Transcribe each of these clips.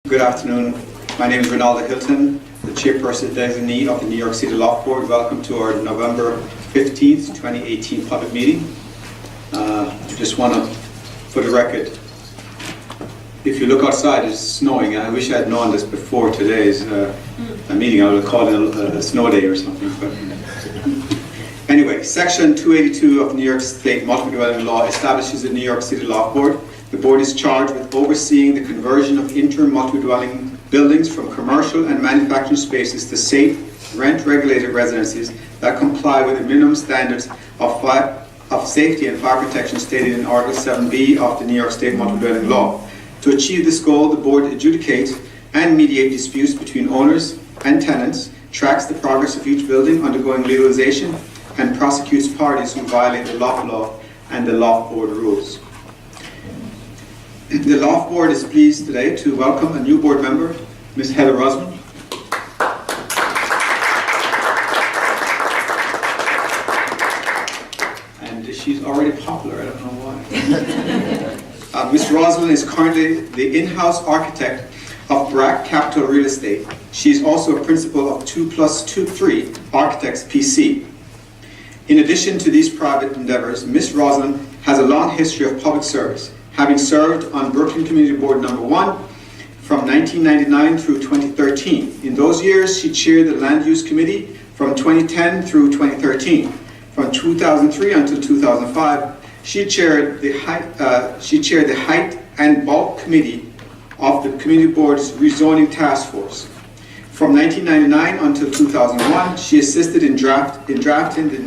Good afternoon. My name is Ronaldo Hilton, the Chairperson Designee of the New York City Loft Board. Welcome to our November 15th, 2018 public meeting. Just want to, for the record, if you look outside, it's snowing. I wish I had known this before today's meeting. I would have called it a snow day or something. But anyway, Section 282 of New York State Multi-Dwelling Law establishes the New York City Loft Board. The board is charged with overseeing the conversion of interim multi-dwelling buildings from commercial and manufacturing spaces to safe, rent-regulated residences that comply with the minimum standards of safety and fire protection stated in Article 7B of the New York State Multi-Dwelling Law. To achieve this goal, the board adjudicates and mediates disputes between owners and tenants, tracks the progress of each building undergoing legalization, and prosecutes parties who violate the Loft Law and the Loft Board rules. The Loft Board is pleased today to welcome a new board member, Ms. Heather Rossman. And she's already popular, I don't know why. Ms. Roslin is currently the in-house architect of BRAC Capital Real Estate. She is also a principal of 2+3 Architects PC. In addition to these private endeavors, Ms. Roslin has a long history of public service, having served on Brooklyn Community Board No. 1 from 1999 through 2013. In those years, she chaired the Land Use Committee from 2010 through 2013. From 2003 until 2005, she chaired the Height and Bulk Committee of the Community Board's Rezoning Task Force. From 1999 until 2001, she assisted in drafting the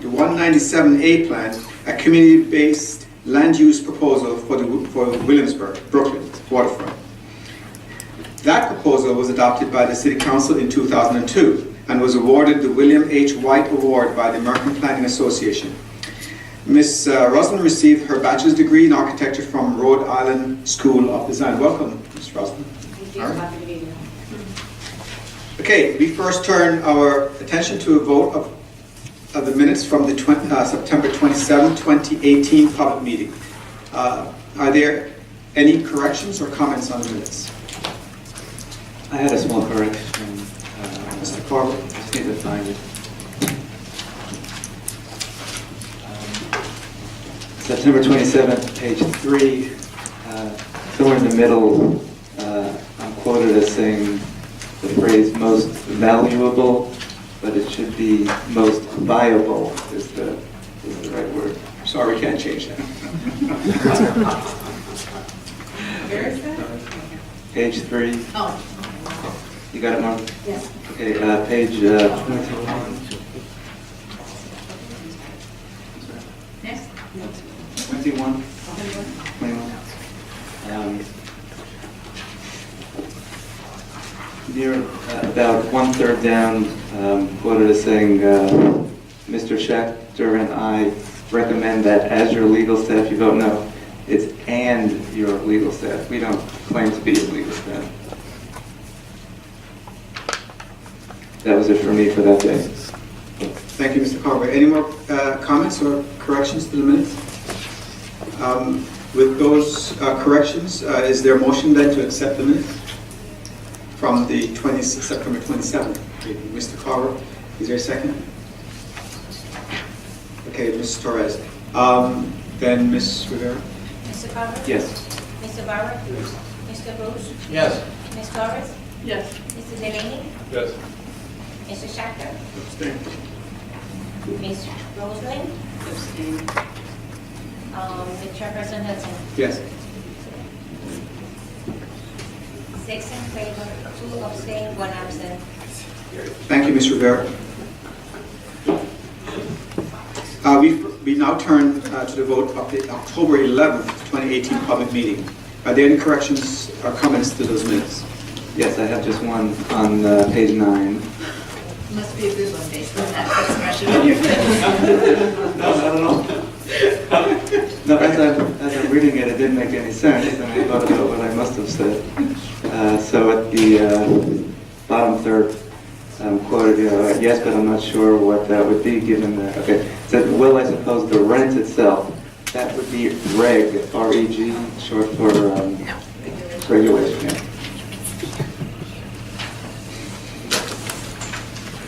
197A plan, a community-based land use proposal for Williamsburg, Brooklyn waterfront. That proposal was adopted by the City Council in 2002 and was awarded the William H. White Award by the American Planning Association. Ms. Roslin received her bachelor's degree in architecture from Rhode Island School of Design. Welcome, Ms. Roslin. Thank you. Happy to be here. Okay, we first turn our attention to a vote of the minutes from the September 27, 2018 public meeting. Are there any corrections or comments on the minutes? I had a small correction. Mr. Corbett? I just need to find it. September 27th, page 3, somewhere in the middle, I'm quoted as saying the phrase most valuable, but it should be most viable is the right word. Sorry, we can't change that. Where is that? Page 3. Oh. You got it, Mark? Yes. Okay, page 21. Next. 21. 21. Near about 1/3 down, quoted as saying, Mr. Schechter and I recommend that as your legal staff, you vote no. It's and your legal staff. We don't claim to be your legal staff. That was it for me for that day. Thank you, Mr. Corbett. Any more comments or corrections to the minutes? With those corrections, is there a motion then to accept the minutes from the September 27th? Mr. Carver, is there a second? Okay, Ms. Torres. Then Ms. Rivera? Mr. Carver? Yes. Mr. Barber? Mr. Bruce? Yes. Ms. Torres? Yes. Mr. Delaney? Yes. Mr. Schechter? Ms. Roslin? The Chairperson Hudson? Yes. 6 in favor, 2 abstain, 1 absent. Thank you, Ms. Rivera. We now turn to the vote of the October 11th, 2018 public meeting. Are there any corrections or comments to those minutes? Yes, I have just one on page 9. Must be a good one based on that expression on your face. No, I don't know. No, as I'm reading it, it didn't make any sense, and I thought about what I must have said. So at the bottom third, I'm quoted, yes, but I'm not sure what that would be given that. Okay, it said, will I suppose the rent itself, that would be reg, R-E-G, short for regulation. Yeah.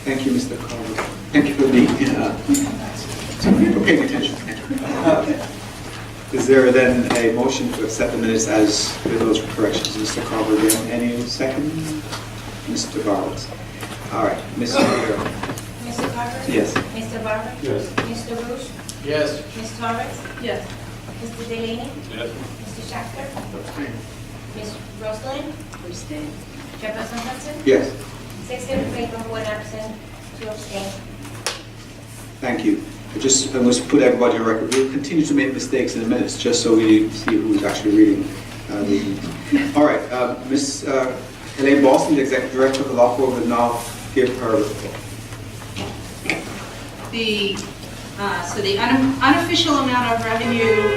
Thank you, Mr. Carver. Thank you for for paying attention. Is there then a motion to accept the minutes as with those corrections? Mr. Carver, again, any second? Mr. Barnes. All right, Mr. Rivera. Mr. Carver? Yes. Mr. Barber? Yes. Mr. Rouge? Yes. Ms. Torres? Yes. Mr. Delaney? Yes. Mr. Schachter? Ms. Rosalind? Abstain. Chairperson Hudson? Yes, 6 in favor, 1 absent, 2 abstain. thank you. I must put everybody on record. We'll continue to make mistakes in the minutes just so we see who's actually reading the. All right, Ms. Elaine Boston, the Executive Director of the Loft Board, will now give her report. So the unofficial amount of revenue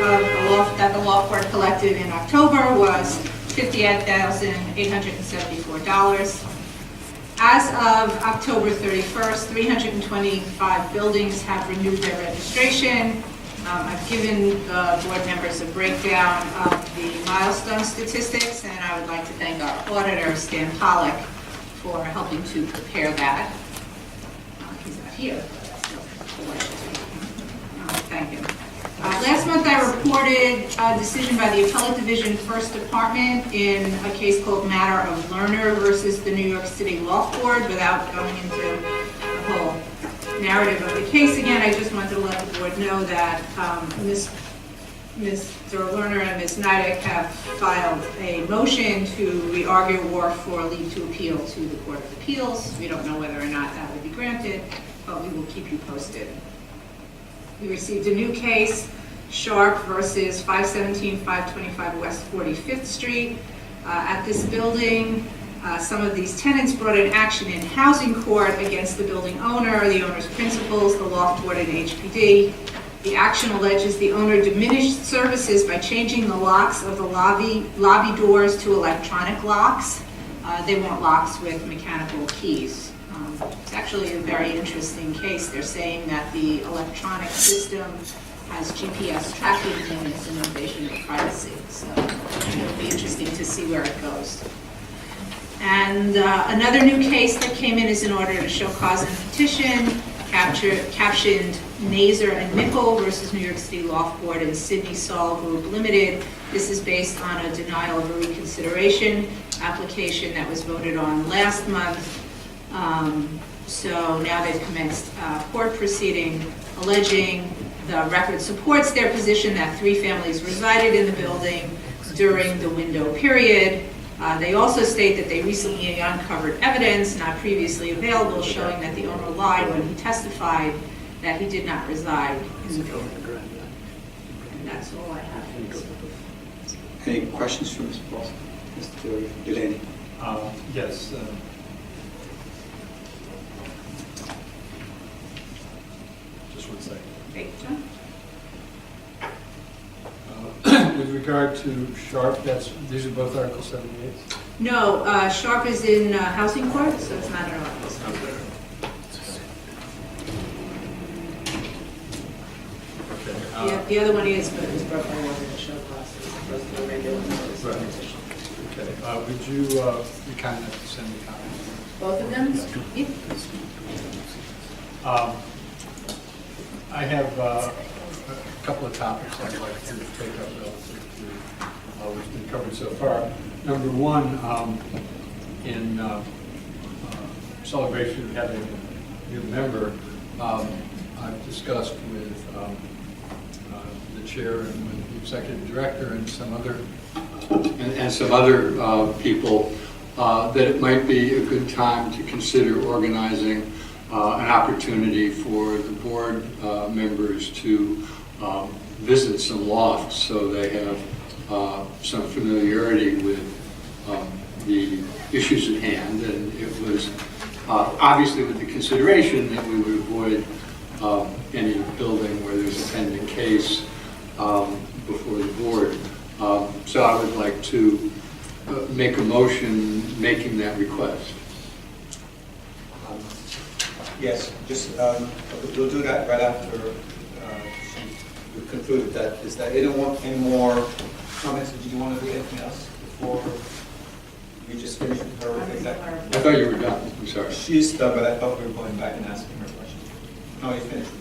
that the Loft Board collected in October was $58,874. As of October 31st, 325 buildings have renewed their registration. I've given the board members a breakdown of the milestone statistics, and I would like to thank our auditor, Stan Pollock, for helping to prepare that. He's not here. Thank him. Last month I reported a decision by the Appellate Division First Department in a case called Matter of Lerner versus the New York City Loft Board. Without going into the whole narrative of the case again, I just wanted to let the board know that Mr. Lerner and Ms. Nidek have filed a motion to re-argue or for leave to appeal to the Court of Appeals. We don't know whether or not that will be granted, but we will keep you posted. We received a new case, Sharp versus 525 West 45th Street. At this building, some of these tenants brought an action in housing court against the building owner, the owner's principals, the Loft Board, and HPD. The action alleges the owner diminished services by changing the locks of the lobby doors to electronic locks. They want locks with mechanical keys. It's actually a very interesting case. They're saying that the electronic system has GPS tracking and it's an invasion of privacy. So it'll be interesting to see where it goes. And another new case that came in is an order to show cause and petition, captioned Nazer and Mickle versus New York City Loft Board and Sydney Saul Group Limited. This is based on a denial of a reconsideration application that was voted on last month. So now they've commenced court proceeding alleging the record supports their position that 3 families resided in the building during the window period. They also state that they recently uncovered evidence not previously available showing that the owner lied when he testified that he did not reside in the building. And that's all I have. Any questions from Ms. Boston? Mr. Delaney? Yes. Just 1 second. Great, John? With regard to Sharp, these are both Article 78. No, Sharp is in housing court, so it's not in our office. Okay. The other one is, but it was brought by one of the show classes, as opposed to the regular notice. Right. Okay. Would you be kind enough to send me copies? Both of them? Yeah. I have a couple of topics I'd like to take up relative to what's been covered so far. Number one, in celebration of having a new member, I've discussed with the chair and with the executive director and some other people that it might be a good time to consider organizing an opportunity for the board members to visit some lofts so they have some familiarity with the issues at hand. And it was obviously with the consideration that we would avoid any building where there's a pending case before the board. So I would like to make a motion making that request. Yes, just, we'll do that right after we've concluded that. Is that, any more comments? Did you want to do anything else before We just finished with her. Is that- I thought you were done, I'm sorry. She's done, but I thought we were going back and asking her questions. No, you finished.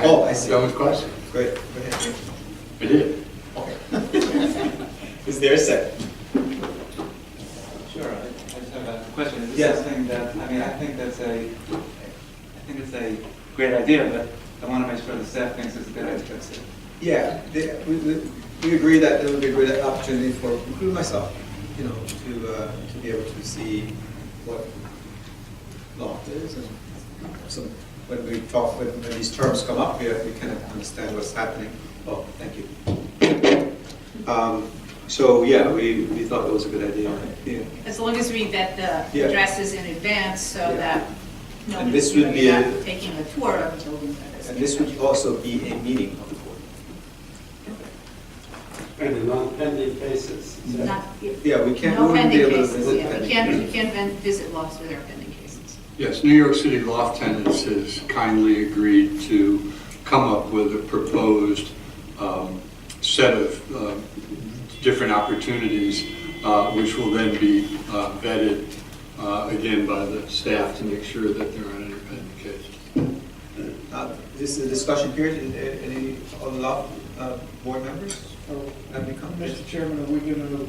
Oh, I see. That was question. Great, go ahead. I did. Okay. Is there a second? Sure, I just have a question. Is this Yes. something that, I mean, I think it's a great idea, but I want to make sure the staff thinks it's a good idea. Yeah, we agree that it would be a great opportunity for, including myself, you know, to be able to see what Loft is, and so when we talk, when these terms come up, we kind of understand what's happening. Oh, thank you. So, yeah, we thought it was a good idea. Yeah. As long as we get the Yeah. addresses in advance so Yeah. that And nobody, this would be you're a- not taking a tour of the building. And this would also be a meeting of the board. And the non-pending cases. is that- Not, Yeah, we can't, no we wouldn't be pending able to cases, visit yeah, we pending. can't visit Lofts with our pending cases. Yes, New York City Loft Tenants has kindly agreed to come up with a proposed set of different opportunities, which will then be vetted again by the staff to make sure that there aren't any pending cases. This is a discussion period. Any of the Loft board members have any comments? Mr. Chairman, are we going to,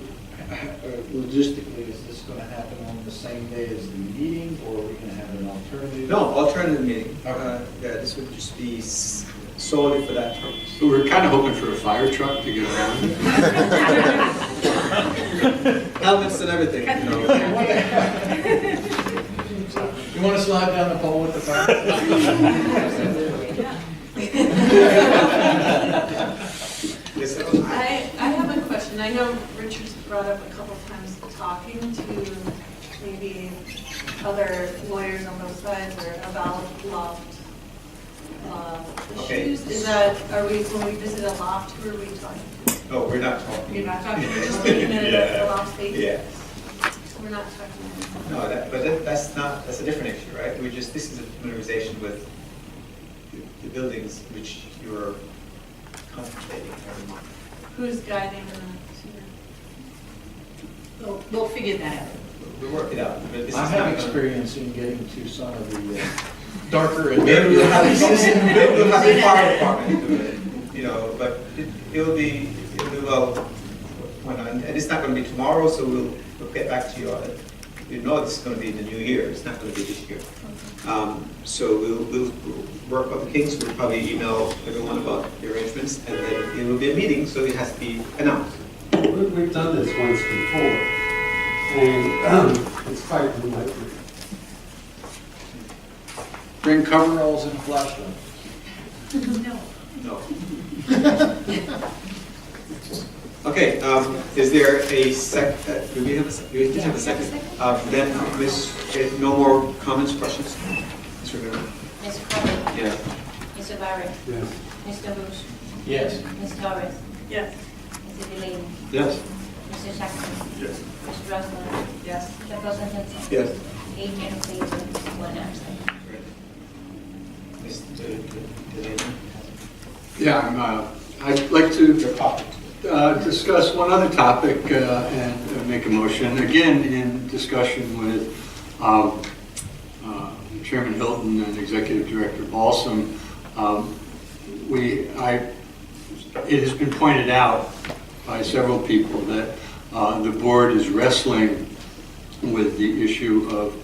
logistically, is this going to happen on the same day as the meeting, or are we going to have an alternative? No, alternative meeting. Okay. Yeah, this would just be solely for that purpose. So we're kind of hoping for a fire truck to get around. Helmets and everything, you know. You want to slide down the pole with the fire? Yes, I have a question. I know Richard's brought up a couple times talking to maybe other lawyers on both sides or about loft Okay. issues. Is that, when we visit a loft, who are we talking to? No, we're not talking. You're not talking We're just about looking at Yeah. the loft space? Yeah. We're not talking No, that's a different issue, right? This is a familiarization with the buildings which you're contemplating every month. who's guiding the, We'll figure that out. We'll work it out. But this I is have not gonna- experience in getting to some of the darker and Maybe we'll have, maybe we'll have the Yeah. fire department do it, you know, but it'll be well, and it's not gonna be tomorrow, so we'll get back to you on it. You know it's gonna be in the new year, it's not gonna be this year. So we'll work with the Kings, we'll probably email everyone about the arrangements, and then it will be a meeting, so it has to be announced. We've done this once before, and it's quite unlikely. bring coveralls and a flashlight. No. No. Okay, is there a do we have a second? We have a second. Then, no more comments, questions? Mr. Rivera? Mr. Crawford. Yes. Mr. Barrett. Yes. Mr. Bush. Yes. Ms. Torres. Yes. Mr. Delaney. Yes. Mr. Jackson. Yes. Mr. Rosler. Yes. Chairperson Hudson. Yes. 8 in favor, 1 absent. Mr. Delaney? Yeah, I'd like to discuss one other topic and make a motion. Again, in discussion with Chairman Hilton and Executive Director Balsam, it has been pointed out by several people that the board is wrestling with the issue of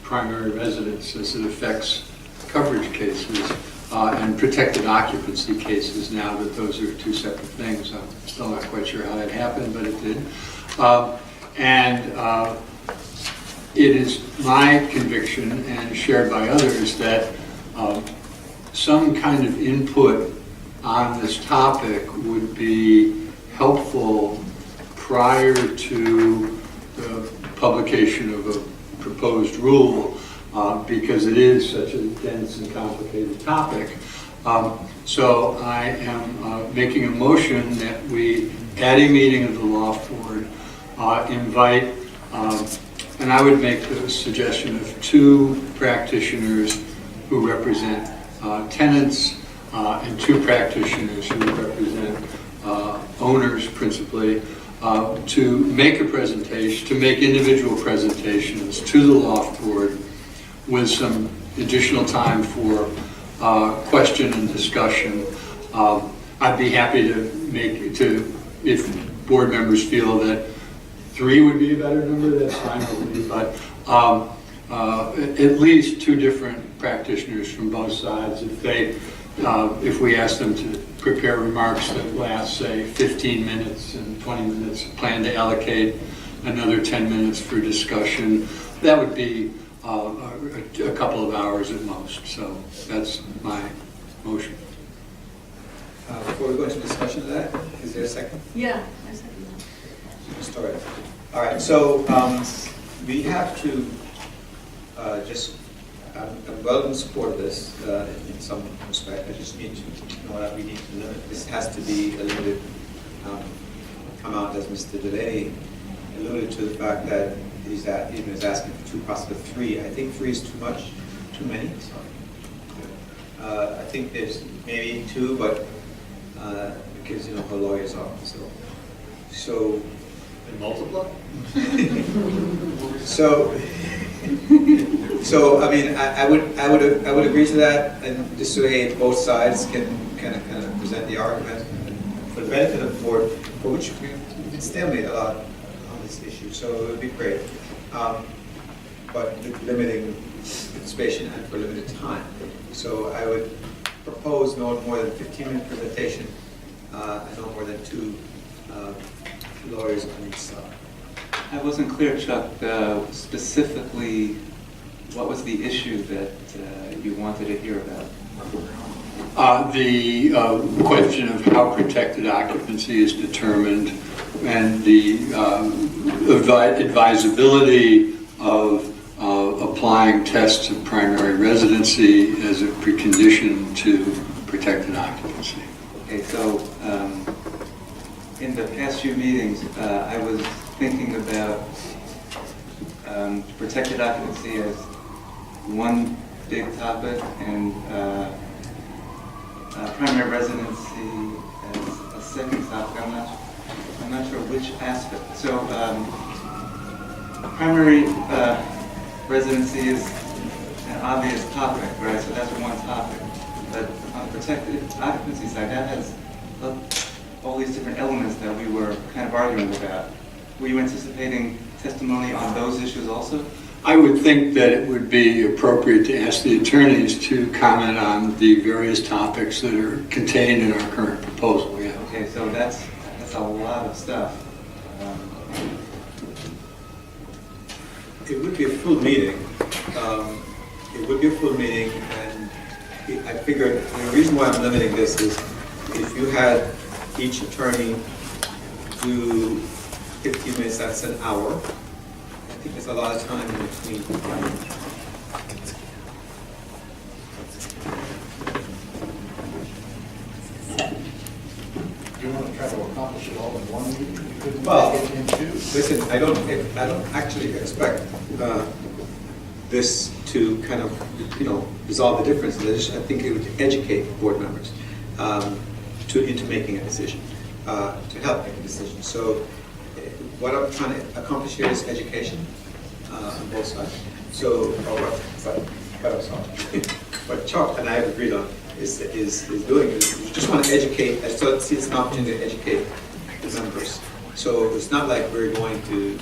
primary residence as it affects coverage cases and protected occupancy cases, now that those are two separate things. I'm still not quite sure how that happened, but it did. It is my conviction, and shared by others, that some kind of input on this topic would be helpful prior to the publication of a proposed rule, because it is such a dense and complicated topic. So I am making a motion that we, at a meeting of the Loft Board, invite, and I would make the suggestion of 2 practitioners who represent tenants and 2 practitioners who represent owners principally, to make a presentation, to make individual presentations to the Loft Board with some additional time for question and discussion. I'd be happy to if board members feel that 3 would be a better number, that's fine with me, but at least 2 different practitioners from both sides. If we ask them to prepare remarks that last, say, 15 minutes and 20 minutes, plan to allocate another 10 minutes for discussion, that would be a couple of hours at most. So that's my motion. Before we go into discussion of that, is there a second? Yeah, I second that. Start. All right, so we have to I'm well in support of this in some respect. I just need to know that we need to limit. This has to be a limited amount, as Mr. Delaney alluded to the fact that he's asking for 2, possibly 3. I think 3 is too much, too many. I think there's maybe 2, but because how lawyers are. So And multiply? So I mean, I would agree to that, and this way both sides can kind of present the argument for the benefit of the board, for which we've stalemate a lot on this issue. So it would be great, but limiting participation and for limited time. So I would propose no more than 15-minute presentation, and no more than 2 lawyers on each side. I wasn't clear, Chuck, specifically what was the issue that you wanted to hear about? The question of how protected occupancy is determined and the advisability of applying tests of primary residency as a precondition to protected occupancy. Okay, so in the past few meetings, I was thinking about protected occupancy as one big topic and primary residency as a second topic. I'm not sure which aspect. So primary residency is an obvious topic, right? So that's one topic. But on the protected occupancy side, that has all these different elements that we were kind of arguing about. Were you anticipating testimony on those issues also? I would think that it would be appropriate to ask the attorneys to comment on the various topics that are contained in our current proposal. Yeah. Okay, so that's a lot of stuff. It would be a full meeting. And I figured the reason why I'm limiting this is if you had each attorney do 15 minutes, that's an hour. I think there's a lot of time in between. Do you want to try to accomplish it all in one meeting? You couldn't Well, make it in 2? Listen, I don't actually expect this to kind of resolve the differences. I think it would educate board members into making a decision, to help make a decision. So what I'm trying to accomplish here is education on both sides. So, but I'm sorry. What Chuck and I have agreed on is doing is we just want to educate. I still see it's an opportunity to educate the members. So it's not like we're going to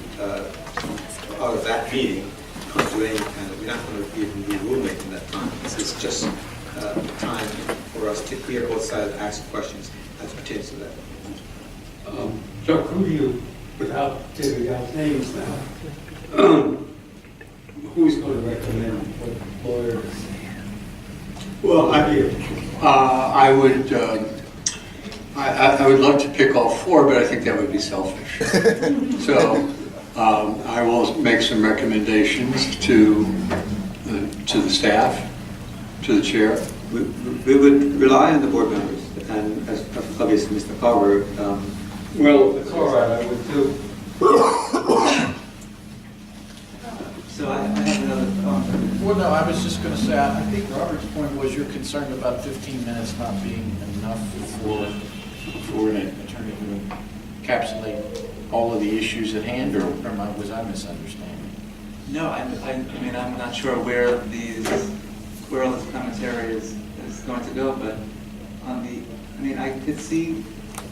out of that meeting come to any kind of. We're not going to even do rulemaking that time. This is just time for us to hear both sides and ask questions as it pertains to that. Chuck, who do you, without giving out names now, who's going to recommend what lawyers? Well, I would love to pick all 4, but I think that would be selfish. So I will make some recommendations to the staff, to the chair. We would rely on the board members, and as obviously Mr. Carver. Well, it's all right, I would too. So I have another thought. Well, no, I was just going to say, I think Robert's point was you're concerned about 15 minutes not being enough for an attorney to encapsulate all of the issues at hand, or was I misunderstanding? No, I mean, I'm not sure where all this commentary is going to go, but I could see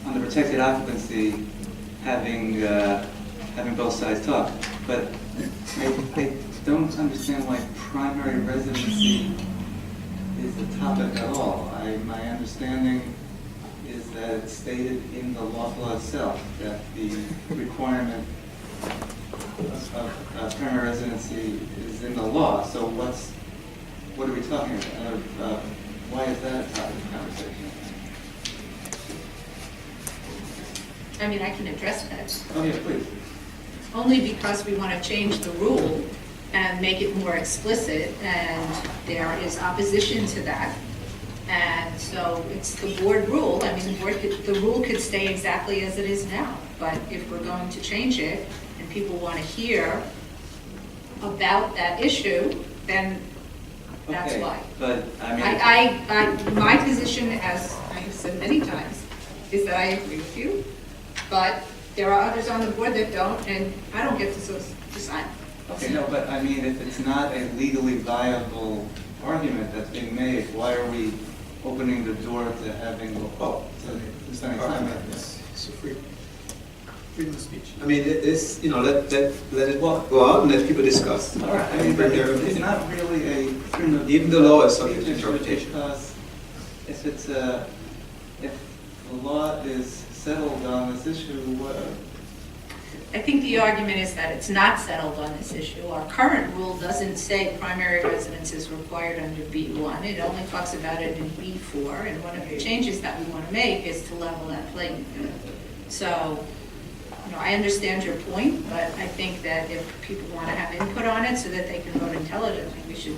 on the protected occupancy having both sides talk, but I don't understand why primary residency is the topic at all. My understanding is that it's stated in the loft law itself that the requirement of primary residency is in the law. So what are we talking about? Why is that a topic of conversation? I mean, I can address that. Oh, yeah, please. Only because we want to change the rule and make it more explicit, and there is opposition to that. And so it's the board rule. I mean, the rule could stay exactly as it is now, but if we're going to change it and people want to hear about that issue, then that's Okay, why. but I mean, My position, as I have said many times, is that I agree with you, but there are others on the board that don't, and I don't get to decide. okay, no, but I mean, if it's not a legally viable argument that's being made, why are we opening the door to having, to spending time on this? It's a freedom of speech. I mean, it's, let it go out and let people discuss. All right, I mean, but it's not really a freedom of Even the law is subject to speech issue, interpretation. Because if the law is settled on this issue, I think the argument is that it's not settled on this issue. Our current rule doesn't say primary residence is required under B1. It only talks about it in B4, and one of the changes that we want to make is to level that playing field. So, I understand your point, but I think that if people want to have input on it so that they can vote intelligently, we should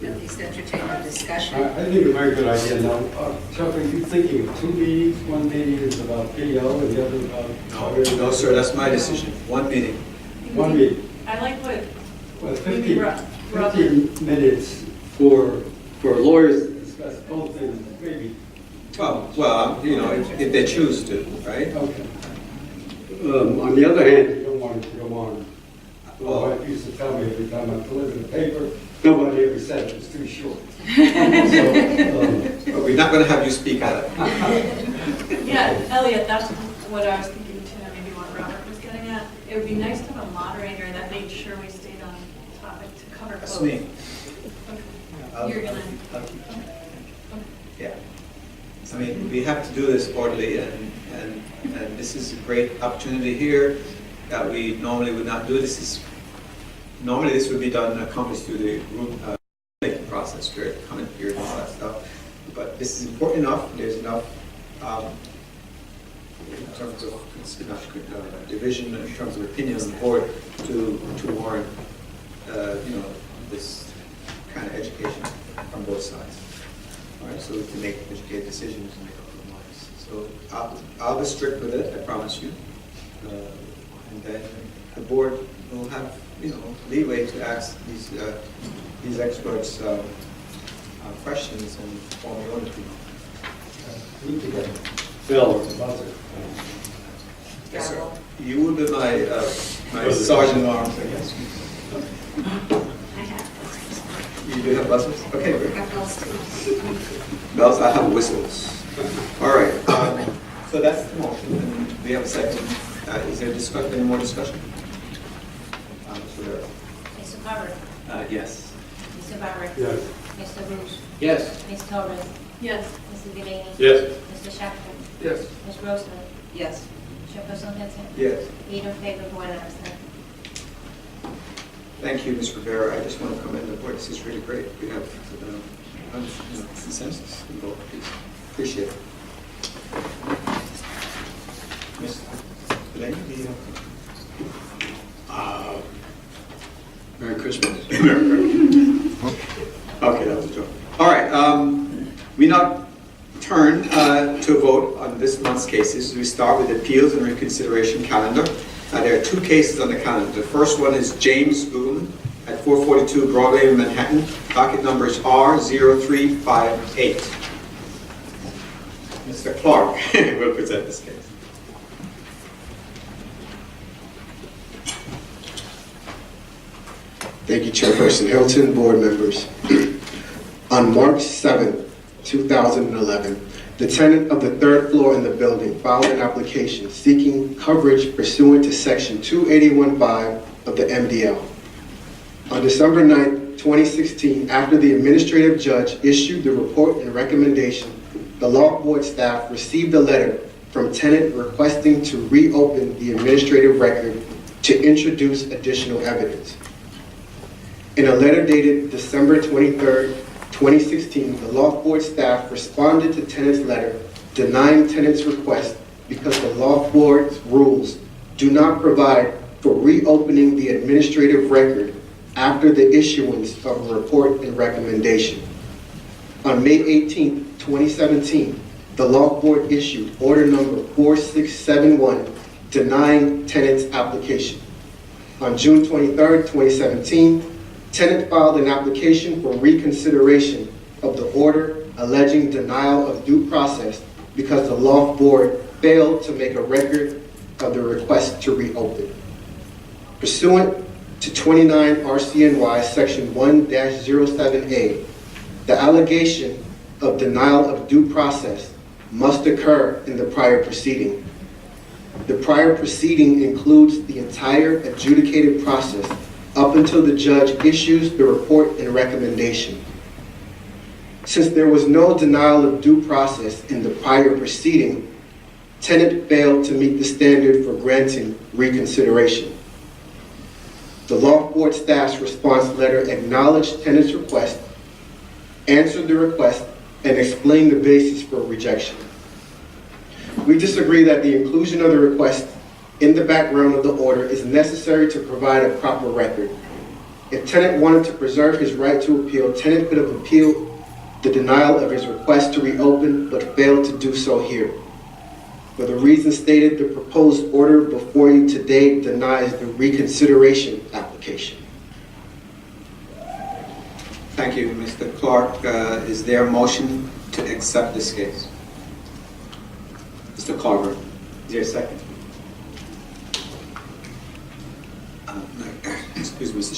at least entertain a discussion. I think a very good idea. Now, Chuck, are you thinking of two meetings? One meeting is about PO and the other about... No, sir, that's my decision. One meeting. One meeting. I like what Well, maybe 15 minutes for lawyers to discuss both things, maybe. Well, if they choose to, right? Okay. On the other hand, you don't want it to go on. My wife used to tell me every time I delivered a paper, nobody ever said it was too short. But we're not going to have you speak at it. Yeah, Elliot, that's what I was thinking too, and maybe what Robert was getting at. It would be nice to have a moderator that made sure we stayed on topic to cover both. That's me. Okay. You're gonna. Yeah. I mean, we have to do this orderly, and this is a great opportunity here that we normally would not do. Normally this would be done, accomplished through the group making process, right? Comment period and all that stuff. But this is important enough. There's enough in terms of division, in terms of opinion on the board to warrant this kind of education from both sides. All right, so we can make educated decisions and make up our minds. So I'll be strict with it, I promise you. And then the board will have, leeway to ask these experts questions and form their own opinion. Need to get Bill the buzzer. Yes, sir. You will be my sergeant at arms, I guess. I have You do have buzzers? Okay, I great. have bells too. Bells, I have whistles. All right, so that's the motion, and we have a second. Is there any more discussion? Mr. Rivera. Mr. Carver, Yes. Mr. Barrett, Yes. Mr. Bruce, Yes. Ms. Torres, Yes. Mr. Delaney, Yes. Mr. Shackleton, Yes. Ms. Roseman, Yes. Chairperson Henson, Yes. 8 in favor, 1 absent. Thank you, Mr. Rivera. I just want to commend the board. This is really great. We have consensus in both of these. Appreciate it. Ms. Delaney, Merry Christmas. Okay, that was a joke. All right, we now turn to a vote on this month's cases. We start with the appeals and reconsideration calendar. There are two cases on the calendar. The first one is James Boone at 442 Broadway, Manhattan. Docket number is R0358. Mr. Clark will present this case. Thank you, Chairperson Hilton, board members. On March 7, 2011, the tenant of the third floor in the building filed an application seeking coverage pursuant to Section 281.5 of the MDL. On December 9, 2016, after the administrative judge issued the report and recommendation, the Loft Board staff received a letter from tenant requesting to reopen the administrative record to introduce additional evidence. In a letter dated December 23, 2016, the Loft Board staff responded to tenant's letter denying tenant's request because the Loft Board's rules do not provide for reopening the administrative record after the issuance of a report and recommendation. On May 18, 2017, the Loft Board issued order number 4671 denying tenant's application. On June 23, 2017, tenant filed an application for reconsideration of the order alleging denial of due process because the Loft Board failed to make a record of the request to reopen. Pursuant to 29 RCNY Section 1-07A, the allegation of denial of due process must occur in the prior proceeding. The prior proceeding includes the entire adjudicated process up until the judge issues the report and recommendation. Since there was no denial of due process in the prior proceeding, tenant failed to meet the standard for granting reconsideration. The Loft Board staff's response letter acknowledged tenant's request, answered the request, and explained the basis for rejection. We disagree that the inclusion of the request in the background of the order is necessary to provide a proper record. If tenant wanted to preserve his right to appeal, tenant could have appealed the denial of his request to reopen, but failed to do so here. For the reasons stated, the proposed order before you today denies the reconsideration application. Thank you, Mr. Clark. Is there a motion to accept this case? Mr. Carver, is there a second? Excuse me, Mr.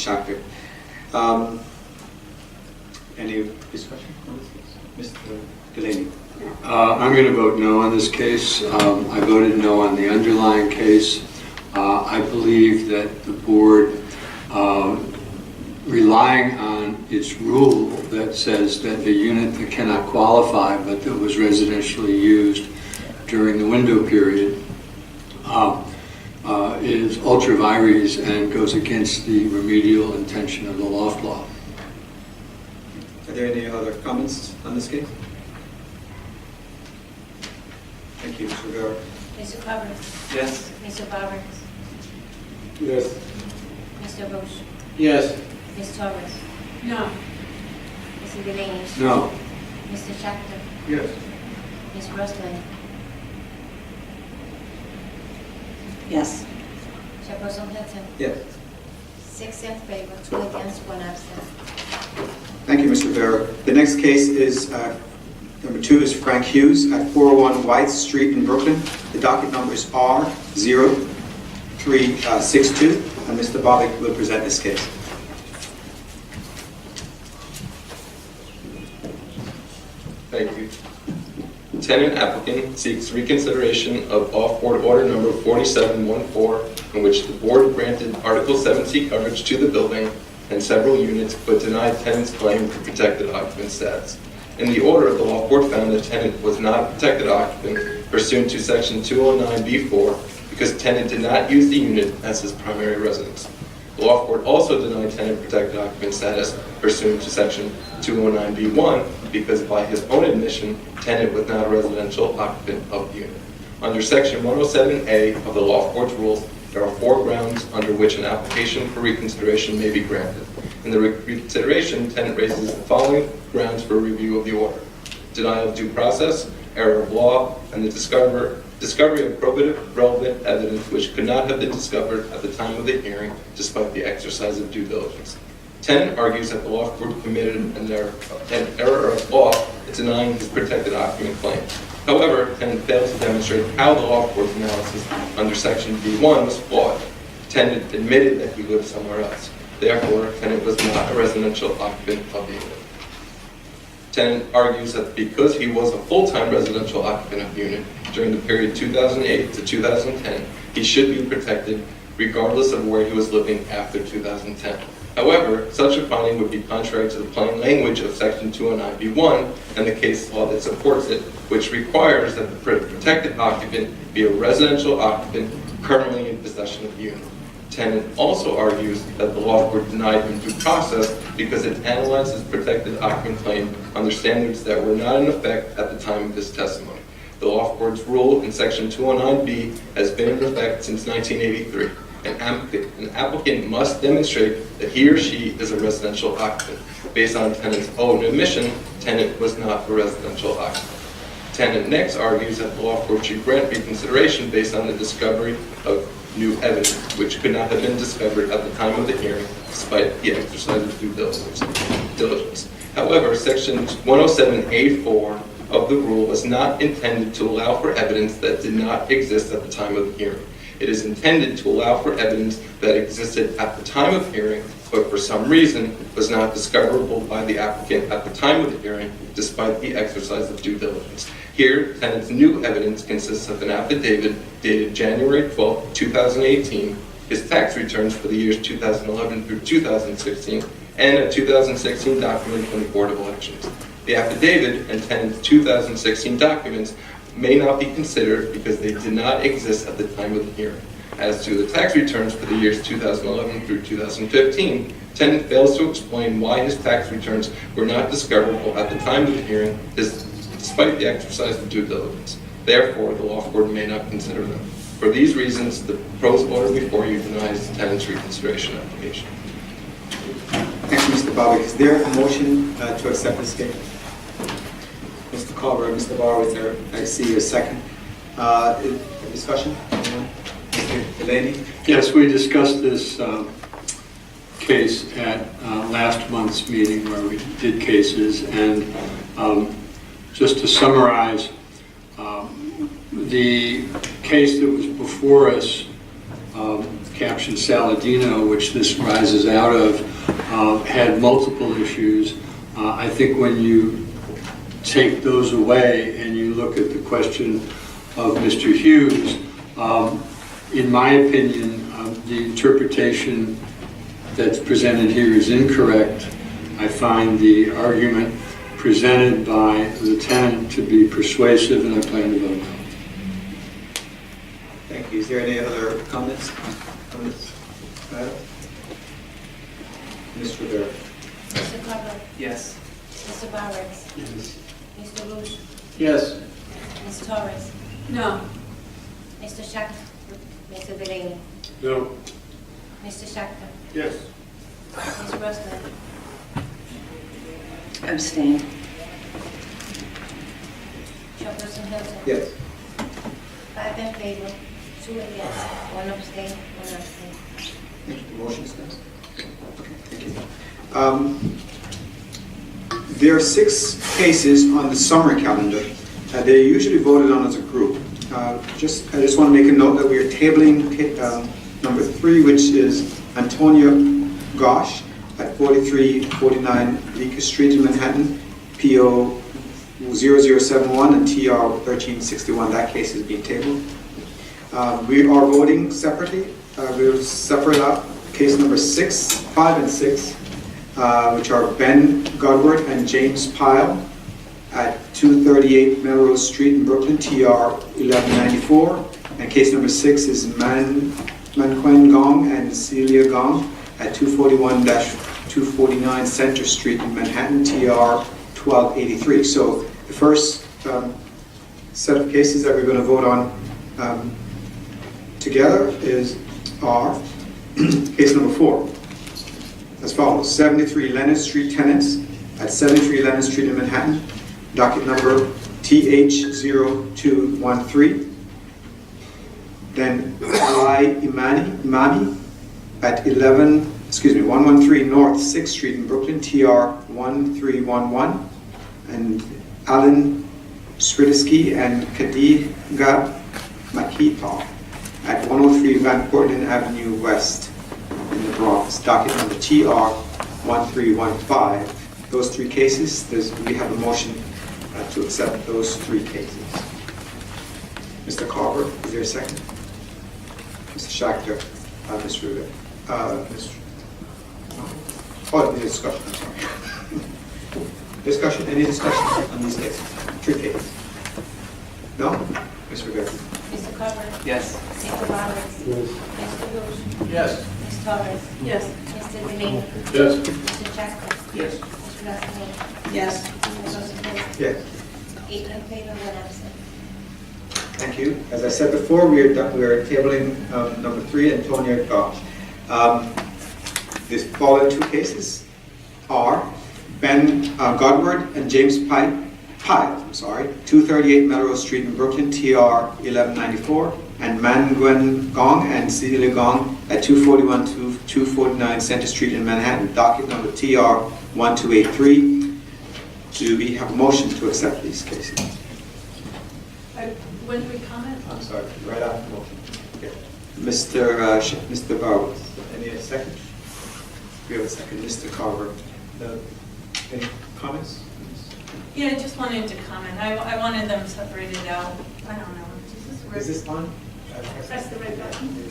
Shacker. Any discussion on this case? Mr. Delaney. I'm going to vote no on this case. I voted no on the underlying case. I believe that the board, relying on its rule that says that the unit that cannot qualify but that was residentially used during the window period is ultra vires and goes against the remedial intention of the loft law. Are there any other comments on this case? Thank you, Mr. Rivera. Mr. Carver. Yes. Mr. Barber. Yes. Mr. Roche. Yes. Ms. Torres. No. Mr. Delaney. No. Mr. Shachter. Yes. Ms. Grossman. Yes. Chairperson Hilton. Yes. 6 in favor, 2 against, 1 absent. Thank you, Mr. Rivera. The next case is, number 2 is Frank Hughes at 401 White Street in Brooklyn. The docket number is R0362, and Mr. Bobick will present this case. Thank you. Tenant applicant seeks reconsideration of off-board order number 4714, in which the board granted Article 7C coverage to the building and several units, but denied tenant's claim for protected occupant status. In the order, the Loft Board found the tenant was not a protected occupant pursuant to Section 209B4 because tenant did not use the unit as his primary residence. The Loft Board also denied tenant protected occupant status pursuant to Section 209B1 because by his own admission, tenant was not a residential occupant of the unit. Under Section 107A of the Loft Board's rules, there are 4 grounds under which an application for reconsideration may be granted. In the reconsideration, tenant raises the following grounds for review of the order: denial of due process, error of law, and the discovery of probative relevant evidence which could not have been discovered at the time of the hearing despite the exercise of due diligence. Tenant argues that the Loft Board committed an error of law in denying his protected occupant claim. However, tenant fails to demonstrate how the Loft Board's analysis under Section B1 was flawed. Tenant admitted that he lived somewhere else. Therefore, tenant was not a residential occupant of the unit. Tenant argues that because he was a full-time residential occupant of the unit during the period 2008 to 2010, he should be protected regardless of where he was living after 2010. However, such a finding would be contrary to the plain language of Section 209B1 and the case law that supports it, which requires that the protected occupant be a residential occupant currently in possession of the unit. Tenant also argues that the Loft Board denied him due process because it analyzed his protected occupant claim under standards that were not in effect at the time of his testimony. The Loft Board's rule in Section 209B has been in effect since 1983. An applicant must demonstrate that he or she is a residential occupant. Based on tenant's own admission, tenant was not a residential occupant. Tenant next argues that the Loft Board should grant reconsideration based on the discovery of new evidence, which could not have been discovered at the time of the hearing, despite the exercise of due diligence. However, Section 107A4 of the rule was not intended to allow for evidence that did not exist at the time of the hearing. It is intended to allow for evidence that existed at the time of hearing, but for some reason was not discoverable by the applicant at the time of the hearing, despite the exercise of due diligence. Here, tenant's new evidence consists of an affidavit dated January 12, 2018, his tax returns for the years 2011 through 2016, and a 2016 document from the Board of Elections. The affidavit and tenant's 2016 documents may not be considered because they did not exist at the time of the hearing. As to the tax returns for the years 2011 through 2015, tenant fails to explain why his tax returns were not discoverable at the time of the hearing, despite the exercise of due diligence. Therefore, the Loft Board may not consider them. For these reasons, the proposed order before you denies the tenant's reconsideration application. Thank you, Mr. Bobick. Is there a motion to accept this statement? Mr. Culver, Mr. Barwitz, I see your second. Discussion? Mr. Delaney? Yes, we discussed this case at last month's meeting where we did cases, and just to summarize, the case that was before us, captioned Saladino, which this rises out of, had multiple issues. I think when you take those away and you look at the question of Mr. Hughes, in my opinion, the interpretation that's presented here is incorrect. I find the argument presented by the tenant to be persuasive, and I plan to vote no. Thank you. Is there any other comments on this matter? Ms. Rivera? Mr. Carver, Yes. Mr. Barrett, Mr. Rush, Yes. Ms. Torres, No. Mr. Shack, Mr. Delaney, No. Mr. Shackman, Yes. Ms. Rosler, Abstain. Chairperson Hilton. Yes. 5 in favor, 2 against, 1 abstain, 1 abstain. The motion stands. Okay, thank you. There are 6 cases on the summer calendar. They're usually voted on as a group. I just want to make a note that we are tabling number 3, which is Antonia Gosh at 4349 Bleecker Street in Manhattan, PO 0071 and TR 1361. That case is being tabled. We are voting separately. We'll separate out case number 6, 5, and 6, which are Ben Godward and James Pyle at 238 Melrose Street in Brooklyn, TR 1194. And case number 6 is Manquen Gong and Celia Gong at 241-249 Center Street in Manhattan, TR 1283. So the first set of cases that we're going to vote on together are case number 4, as follows: 73 Leonard Street tenants at 73 Leonard Street in Manhattan, docket number TH0213. Then Ali Imami at 113 North 6th Street in Brooklyn, TR 1311, and Alan Swiderski and Khadija Makita at 103 Van Portland Avenue West, in the Bronx, docket number TR 1315. Those three cases, we have a motion to accept those three cases. Mr. Carver, is there a second? Mr. Schachter, Ms. Rubin. Oh, the discussion, I'm sorry. Discussion, any discussion on these cases? Three cases. No? Ms. Rivera? Mr. Carver? Yes. Mr. Roberts? Yes. Mr. Lewis? Yes. Ms. Torres? Yes. Mr. Delaney? Yes. Mr. Jackson? Yes. Mr. Russell? Yes. Mr. Sopel? Yes. 8 in favor, 1 absent. Thank you. As I said before, we are tabling number 3, Antonio Dodge. The following two cases are Ben Godward and James Pyle, 238 Melrose Street in Brooklyn, TR 1194, and Man Gwen Gong and Celia Gong at 241 to 249 Center Street in Manhattan, docket number TR 1283. Do we have a motion to accept these cases? When do we comment? I'm sorry, right after the motion. Okay. Mr. Bowers, any second? We have a second. Mr. Carver, any comments? Yeah, I just wanted to comment. I wanted them separated out. I don't know. Is this on? Press the red button. No,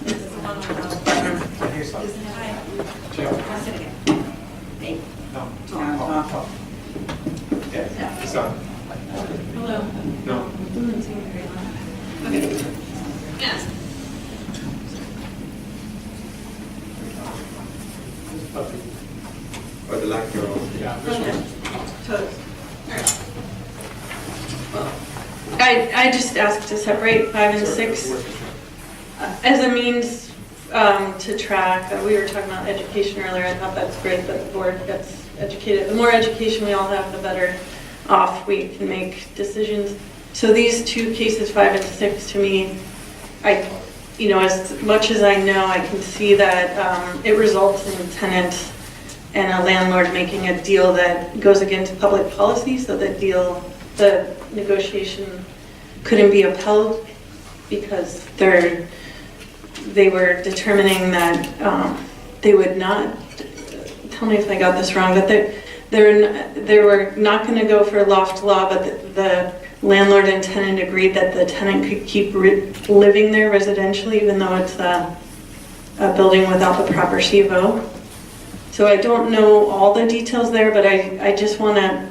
it's the one without. Here's on. Isn't it? Press it again. Hey. No. No. Yeah, it's on. Hello. No. It doesn't seem very loud. Okay. Yes. Or the light girl. Okay. Toast. I just asked to separate 5 and 6 as a means to track. We were talking about education earlier. I thought that's great that the board gets educated. The more education we all have, the better off we can make decisions. So these two cases, 5 and 6, to me, as much as I know, I can see that it results in tenants and a landlord making a deal that goes against public policy, so the negotiation couldn't be upheld because they were determining that they would not, tell me if I got this wrong, but they were not going to go for loft law, but the landlord and tenant agreed that the tenant could keep living there residentially, even though it's a building without the proper CVO. So I don't know all the details there, but I just want to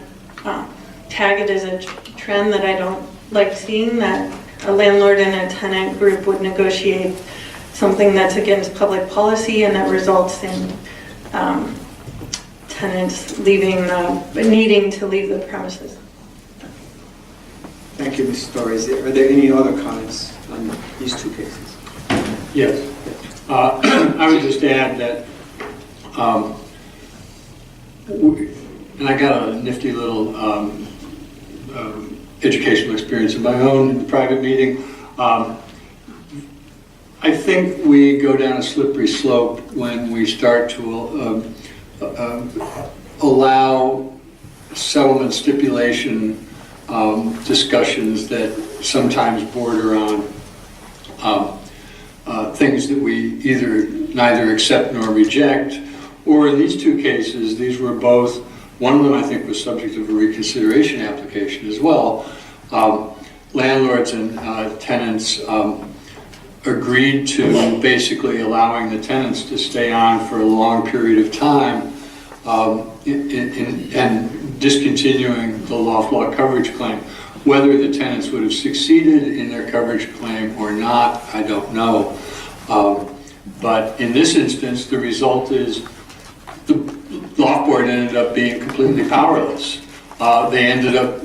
tag it as a trend that I don't like seeing, that a landlord and a tenant group would negotiate something that's against public policy and that results in tenants needing to leave the premises. Thank you, Ms. Torres. Are there any other comments on these two cases? Yes. I would just add that, and I got a nifty little educational experience in my own private meeting. I think we go down a slippery slope when we start to allow settlement stipulation discussions that sometimes border on things that we neither accept nor reject. Or in these two cases, these were both, one of them I think was subject of a reconsideration application as well. Landlords and tenants agreed to basically allowing the tenants to stay on for a long period of time and discontinuing the loft law coverage claim. Whether the tenants would have succeeded in their coverage claim or not, I don't know. But in this instance, the result is the loft board ended up being completely powerless. They ended up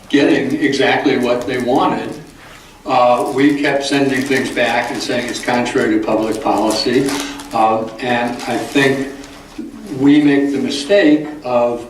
getting exactly what they wanted. We kept sending things back and saying it's contrary to public policy. And I think we make the mistake of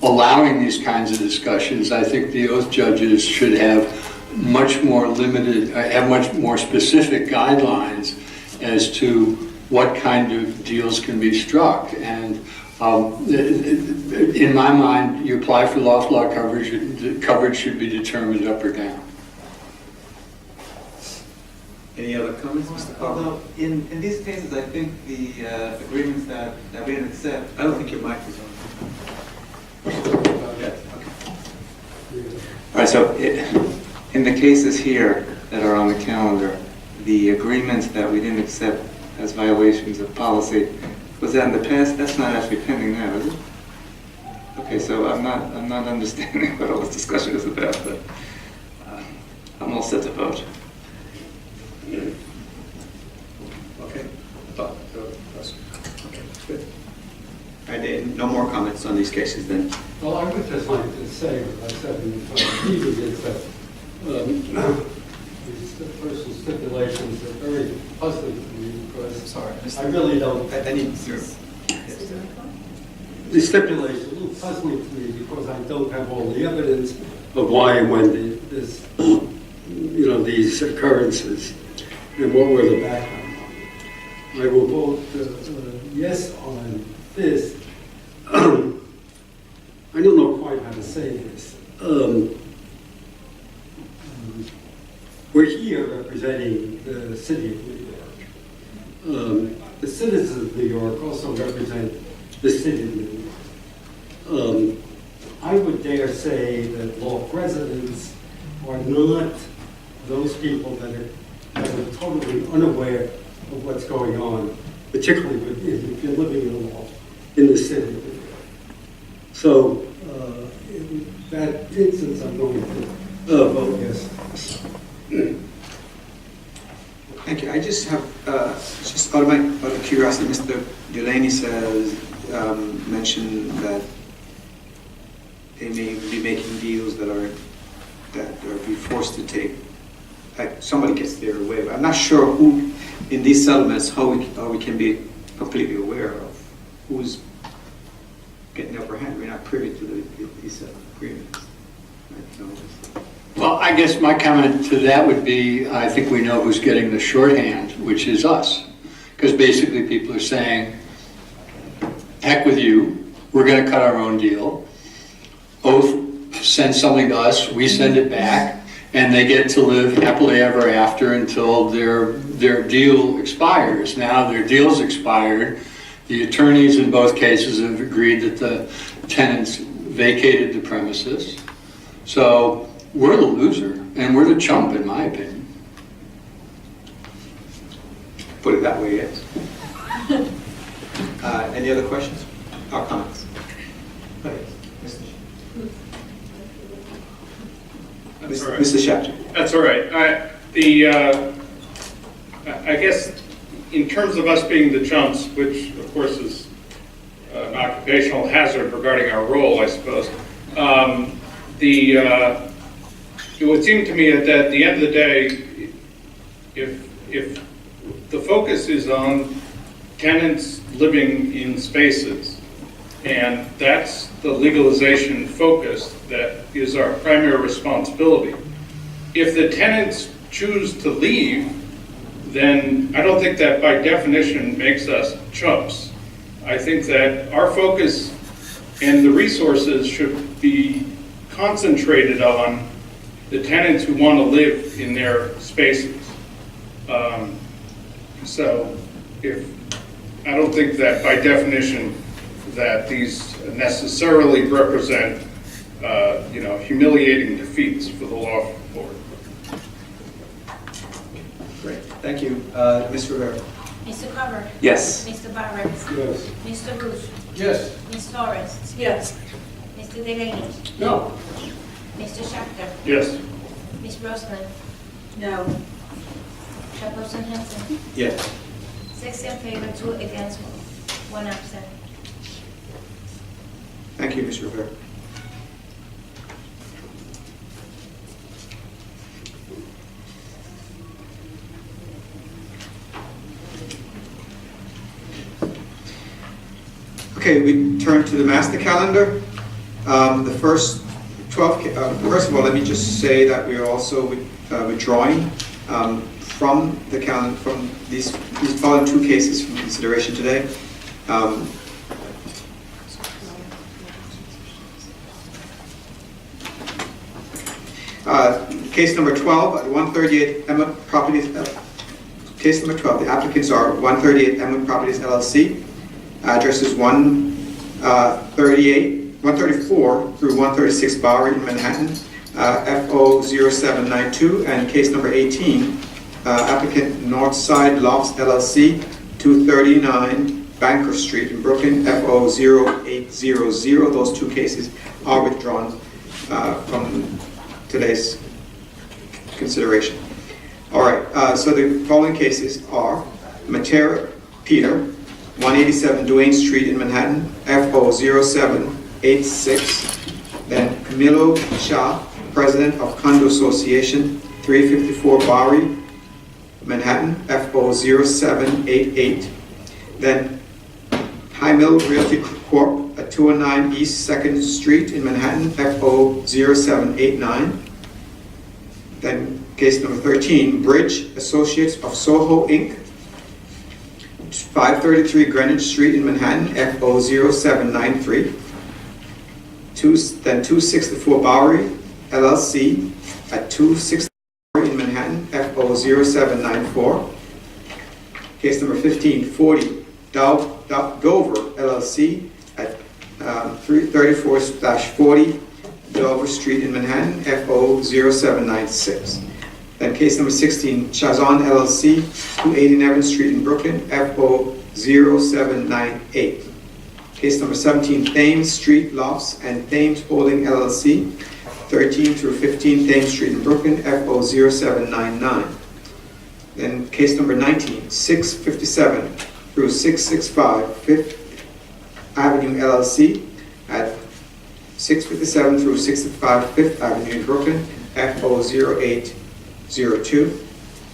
allowing these kinds of discussions. I think the oath judges should have much more limited, have much more specific guidelines as to what kind of deals can be struck. And in my mind, you apply for loft law coverage, the coverage should be determined up or down. Any other comments, Mr. Carver? Although, in these cases, I think the agreements that we didn't accept. I don't think your mic is on. All right, so in the cases here that are on the calendar, the agreements that we didn't accept as violations of policy, was that in the past? That's not actually pending now, is it? Okay, so I'm not understanding what all this discussion is about, but I'm all set to vote. Okay. Okay, good. All right, no more comments on these cases then. Well, I would just like to say, what I said in the meeting, is that these personal stipulations are very puzzling to me because I really don't. I need The stipulation is a little puzzling to me because I don't have all the evidence of why and when these occurrences and what were the background. I will vote yes on this. I don't know quite how to say this. We're here representing the city of New York. The citizens of New York also represent the city of New York. I would dare say that Loft residents are not those people that are totally unaware of what's going on, particularly if you're living in a loft in the city of New York. So, in that instance, I'm going to vote yes. Thank you. I just have, just out of curiosity, Mr. Delaney says, mentioned that they may be making deals that are be forced to take, like somebody gets their way. I'm not sure who, in these settlements, how we can be completely aware of who's getting the upper hand. We're not privy to these agreements. Right? So, Well, I guess my comment to that would be, I think we know who's getting the shorthand, which is us. Because basically people are saying, heck with you, we're going to cut our own deal. Oath sends something to us, we send it back, and they get to live happily ever after until their deal expires. Now their deal's expired. The attorneys in both cases have agreed that the tenants vacated the premises. So we're the loser, and we're the chump, in my opinion. put it that way, yes. Any other questions or comments? That's all right. Mr. Shapton. That's all right. I guess in terms of us being the chumps, which of course is an occupational hazard regarding our role, I suppose, it would seem to me that at the end of the day, if the focus is on tenants living in spaces, and that's the legalization focus that is our primary responsibility. If the tenants choose to leave, then I don't think that by definition makes us chumps. I think that our focus and the resources should be concentrated on the tenants who want to live in their spaces. So I don't think that by definition that these necessarily represent humiliating defeats for the Loft Board. Great, thank you. Ms. Rivera. Mr. Carver? Yes. Mr. Barrett? Yes. Mr. Bush? Yes. Ms. Torres? Yes. Mr. Delaney? No. Mr. Schachter? Yes. Ms. Brosnan? No. Chairperson Hanson? Yes. 6 in favor, 2 against, 1 absent. Thank you, Ms. Rivera. Okay, we turn to the master calendar. The first 12, first of all, let me just say that we are also withdrawing from the calendar, from these following 2 cases from consideration today. Case number 12 at 138 Emmett Properties Case number 12, the applicants are 138 Emwood Properties LLC. Address is 134 through 136 Bowery in Manhattan, FO 0792. And case number 18, applicant Northside Lofts LLC, 239 Banker Street in Brooklyn, FO 0800. Those two cases are withdrawn from today's consideration. All right, so the following cases are Matera Peter, 187 Duane Street in Manhattan, FO 0786. Then Camilo Shah, President of Condo Association, 354 Bowery, Manhattan, FO 0788. Then Hymil Realty Corp. at 209 East 2nd Street in Manhattan, FO 0789. Then case number 13, Bridge Associates of Soho, Inc., 533 Greenwich Street in Manhattan, FO 0793. Then 264 Bowery, LLC, at 264 Bowery in Manhattan, FO 0794. Case number 15, 40 Dover, LLC, at 334/40 Dover Street in Manhattan, FO 0796. Then case number 16, Chazon LLC, 280 Nevin Street in Brooklyn, FO 0798. Case number 17, Thames Street Lofts and Thames Holding LLC, 13 through 15 Thames Street in Brooklyn, FO 0799. Then case number 19, 657 through 665 Fifth Avenue LLC, at 657 through 665 Fifth Avenue in Brooklyn, FO 0802.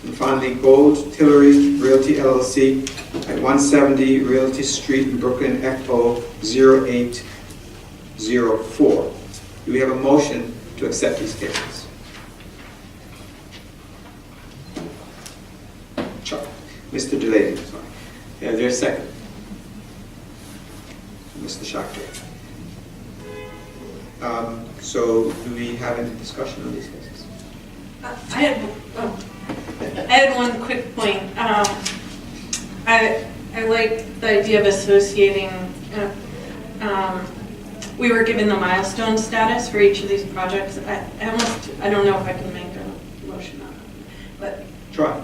And finally, Gold Tillery Realty LLC at 170 Realty Street in Brooklyn, FO 0804. Do we have a motion to accept these cases? Chuck. Mr. Delaney, sorry. Is there a second? Mr. Shachter. So do we have any discussion on these cases? I had one quick point. I like the idea of associating, we were given the milestone status for each of these projects. I don't know if I can make a motion on it, but. Try.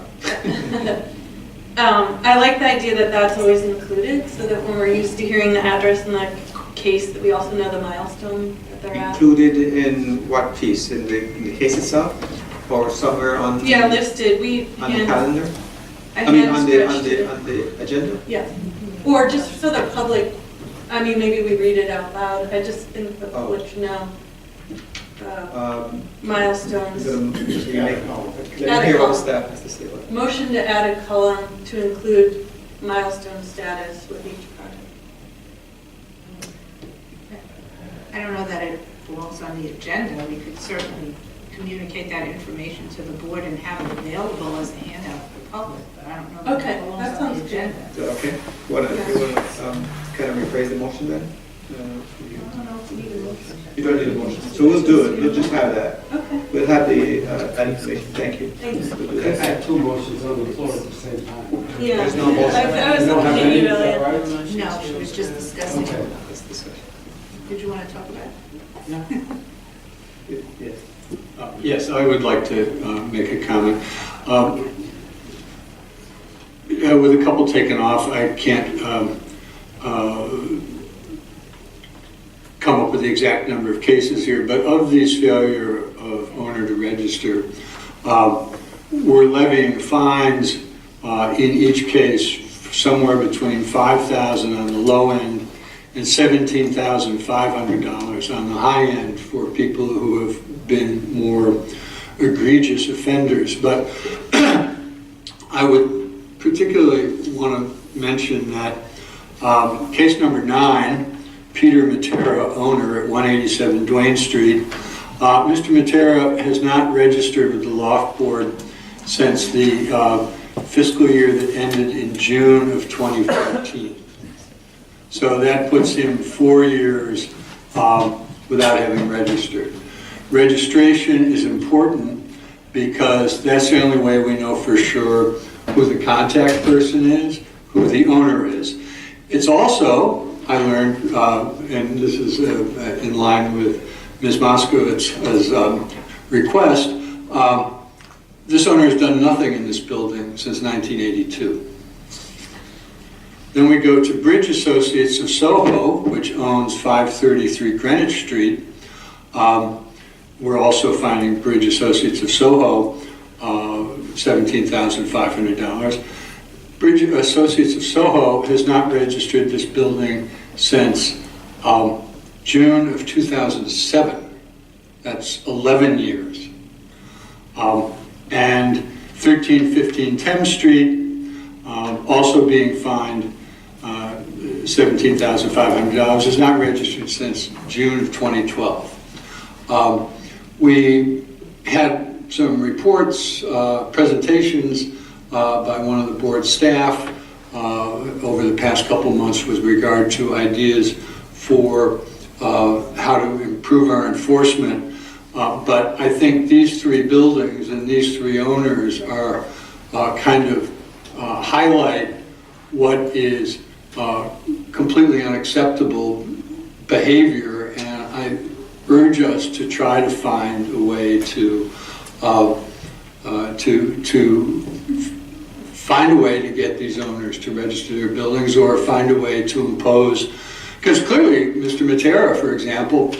I like the idea that that's always included, so that when we're used to hearing the address and the case, that we also know the milestone that they're at. Included in what piece? In the case itself? Or somewhere on? Yeah, listed. On the calendar? I mean, hand on stretched it. the agenda? Yeah, or just so the public, I mean, maybe we read it out loud. I just think the public should know milestones. Let me hear what the staff has to say about it. Motion to add a column to include milestone status with each project. I don't know that it belongs on the agenda. We could certainly communicate that information to the board and have it available as a handout for the public, but I don't know that Okay, it belongs that on sounds the agenda. Is that okay? You want to kind of rephrase the motion then? I don't know if we need a motion. You don't need a motion. So we'll do it. We'll just have that. Okay. We'll have that information. Thank you. Thanks. We'll do I that. have two motions on the floor at the same time. Yeah. There's no motion. I was You don't have looking any, at is that you. right? No, she was just discussing Okay. it. Let's discuss. Did you want to talk about it? Yes. Yes, I would like to make a comment. With a couple taken off, I can't come up with the exact number of cases here, but of these failure of owner to register, we're levying fines in each case somewhere between $5,000 on the low end and $17,500 on the high end for people who have been more egregious offenders. But I would particularly want to mention that case number 9, Peter Matera, owner at 187 Duane Street. Mr. Matera has not registered with the Loft Board since the fiscal year that ended in June of 2014. So that puts him 4 years without having registered. Registration is important because that's the only way we know for sure who the contact person is, who the owner is. It's also, I learned, and this is in line with Ms. Moskowitz's request, this owner has done nothing in this building since 1982. Then we go to Bridge Associates of Soho, which owns 533 Greenwich Street. We're also finding Bridge Associates of Soho $17,500. Bridge Associates of Soho has not registered this building since June of 2007. That's 11 years. And 1315 Thames Street, also being fined $17,500, is not registered since June of 2012. We had some reports, presentations by one of the board staff over the past couple months with regard to ideas for how to improve our enforcement. But I think these three buildings and these three owners are kind of highlight what is completely unacceptable behavior, and I urge us to try to find a way to find a way to get these owners to register their buildings, or find a way to impose, because clearly, Mr. Matera, for example,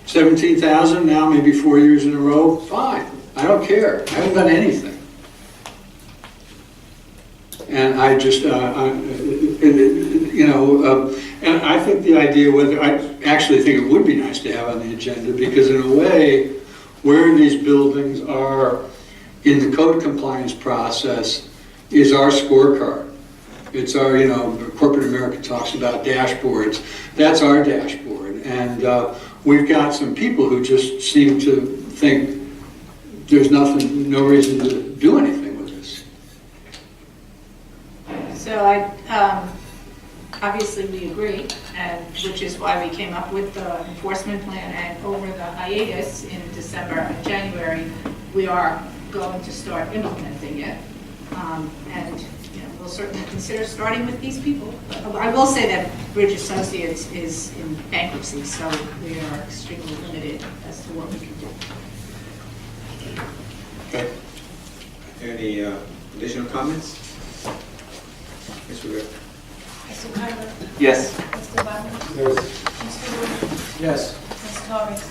17,000 now, maybe 4 years in a row, fine, I don't care, I haven't done anything. And I just, and I think the idea, I actually think it would be nice to have on the agenda, because in a way, where these buildings are in the code compliance process is our scorecard. It's our, corporate America talks about dashboards. That's our dashboard. And we've got some people who just seem to think there's no reason to do anything with this. So obviously we agree, and which is why we came up with the enforcement plan, and over the hiatus in December and January, we are going to start implementing it. And we'll certainly consider starting with these people. I will say that Bridge Associates is in bankruptcy, so we are extremely limited as to what we can do. Okay. Are there any additional comments? Ms. Rivera? Mr. Carver? Yes. Mr. Butler? Yes. Mr. Wood? Yes. Ms. Torres?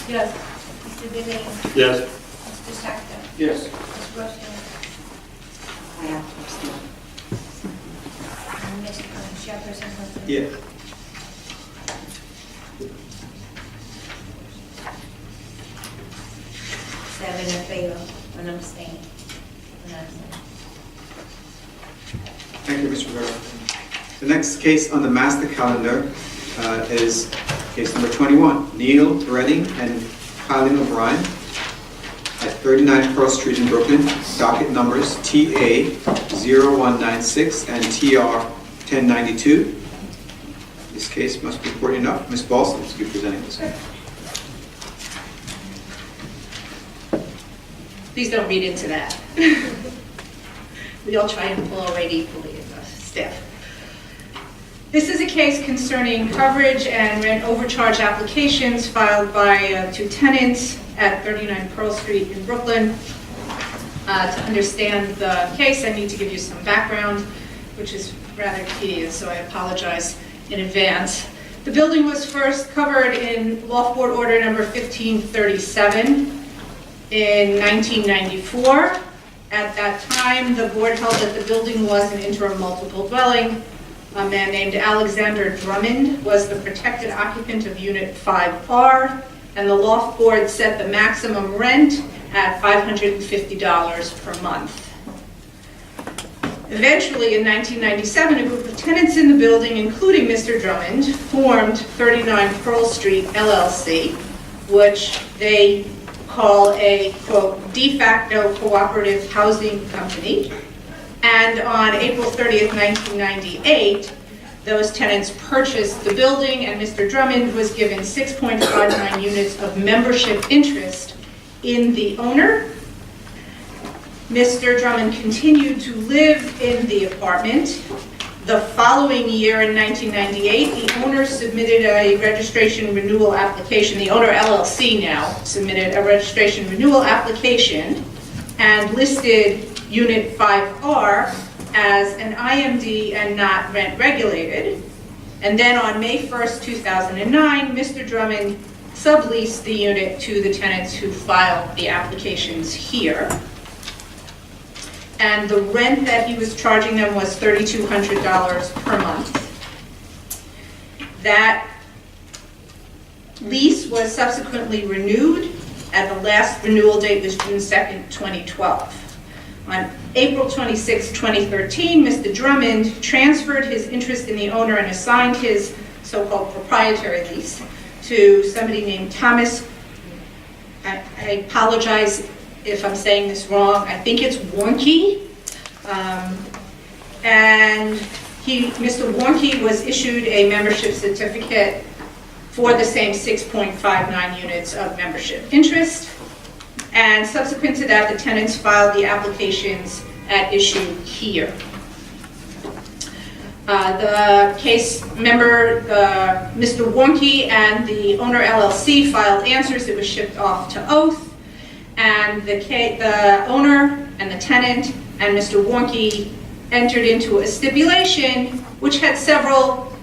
Yes. Mr. Delane? Yes. Mr. Shachter? Yes. Ms. Rochelle? I have to abstain. And Ms. Chairperson Hudson? Yeah. Seven in favor, one abstain. One abstain. Thank you, Mr. Rivera. The next case on the master calendar is case number 21, Neil Redding and Colin O'Brien at 39 Pearl Street in Brooklyn, docket numbers TA 0196 and TR 1092. This case must be important enough. Ms. Balsam will be presenting this. Please don't read into that. We all try and pull our weight equally as a staff. This is a case concerning coverage and rent overcharge applications filed by two tenants at 39 Pearl Street in Brooklyn. To understand the case, I need to give you some background, which is rather tedious, so I apologize in advance. The building was first covered in Loft Board Order number 1537 in 1994. At that time, the board held that the building was an interim multiple dwelling. A man named Alexander Drummond was the protected occupant of Unit 5R, and the Loft Board set the maximum rent at $550 per month. Eventually, in 1997, a group of tenants in the building, including Mr. Drummond, formed 39 Pearl Street LLC, which they call a, quote, de facto cooperative housing company. And on April 30th, 1998, those tenants purchased the building, and Mr. Drummond was given 6.59 units of membership interest in the owner. Mr. Drummond continued to live in the apartment. The following year, in 1998, the owner submitted a registration renewal application. The owner, LLC now, submitted a registration renewal application and listed Unit 5R as an IMD and not rent regulated. And then on May 1st, 2009, Mr. Drummond subleased the unit to the tenants who filed the applications here. And the rent that he was charging them was $3,200 per month. That lease was subsequently renewed, and the last renewal date was June 2nd, 2012. On April 26, 2013, Mr. Drummond transferred his interest in the owner and assigned his so-called proprietary lease to somebody named Thomas. I apologize if I'm saying this wrong. I think it's Warnke. And Mr. Warnke was issued a membership certificate for the same 6.59 units of membership interest. And subsequent to that, the tenants filed the applications at issue here. The case member, Mr. Warnke and the owner LLC filed answers. It was shipped off to oath. And the owner and the tenant and Mr. Warnke entered into a stipulation which had several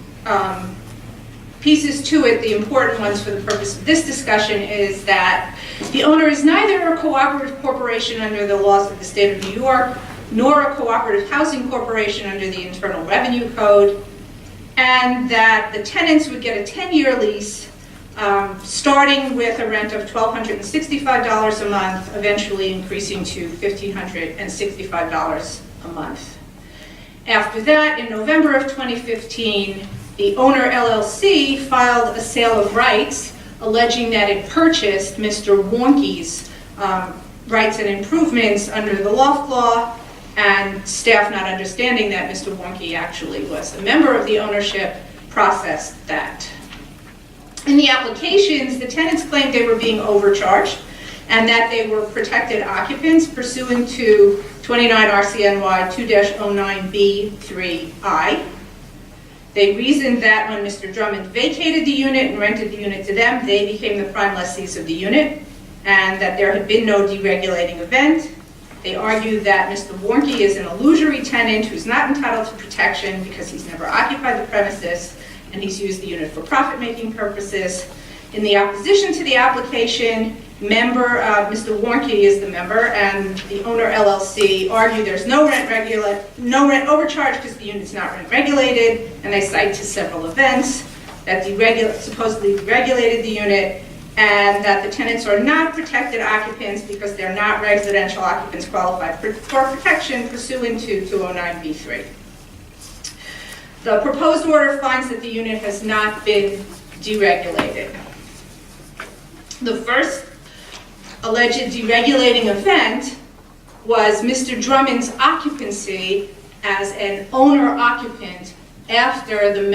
pieces to it. The important ones for the purpose of this discussion is that the owner is neither a cooperative corporation under the laws of the state of New York, nor a cooperative housing corporation under the Internal Revenue Code, and that the tenants would get a 10-year lease starting with a rent of $1,265 a month, eventually increasing to $1,565 a month. After that, in November of 2015, the owner LLC filed a sale of rights, alleging that it purchased Mr. Warnke's rights and improvements under the Loft law, and staff, not understanding that Mr. Warnke actually was a member of the ownership, processed that. In the applications, the tenants claimed they were being overcharged and that they were protected occupants pursuant to 29 RCNY 2-09B3I. They reasoned that when Mr. Drummond vacated the unit and rented the unit to them, they became the prime lessees of the unit, and that there had been no deregulating event. They argued that Mr. Warnke is an illusory tenant who's not entitled to protection because he's never occupied the premises and he's used the unit for profit-making purposes. In the opposition to the application, Mr. Warnke is the member, and the owner LLC argued there's no rent overcharge because the unit's not rent regulated, and they cite to several events that supposedly deregulated the unit, and that the tenants are not protected occupants because they're not residential occupants qualified for protection pursuant to 209B3. The proposed order finds that the unit has not been deregulated. The first alleged deregulating event was Mr. Drummond's occupancy as an owner-occupant after the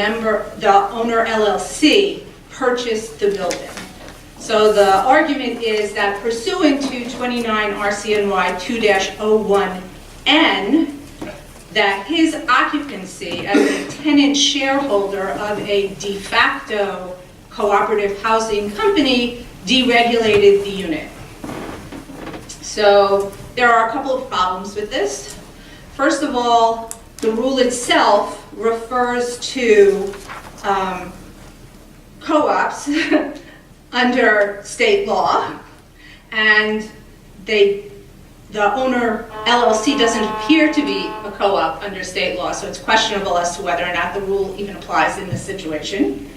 owner LLC purchased the building. So the argument is that pursuant to 29 RCNY 2-01N, that his occupancy as a tenant shareholder of a de facto cooperative housing company deregulated the unit. So there are a couple of problems with this. First of all, the rule itself refers to co-ops under state law, and the owner LLC doesn't appear to be a co-op under state law, so it's questionable as to whether or not the rule even applies in this situation.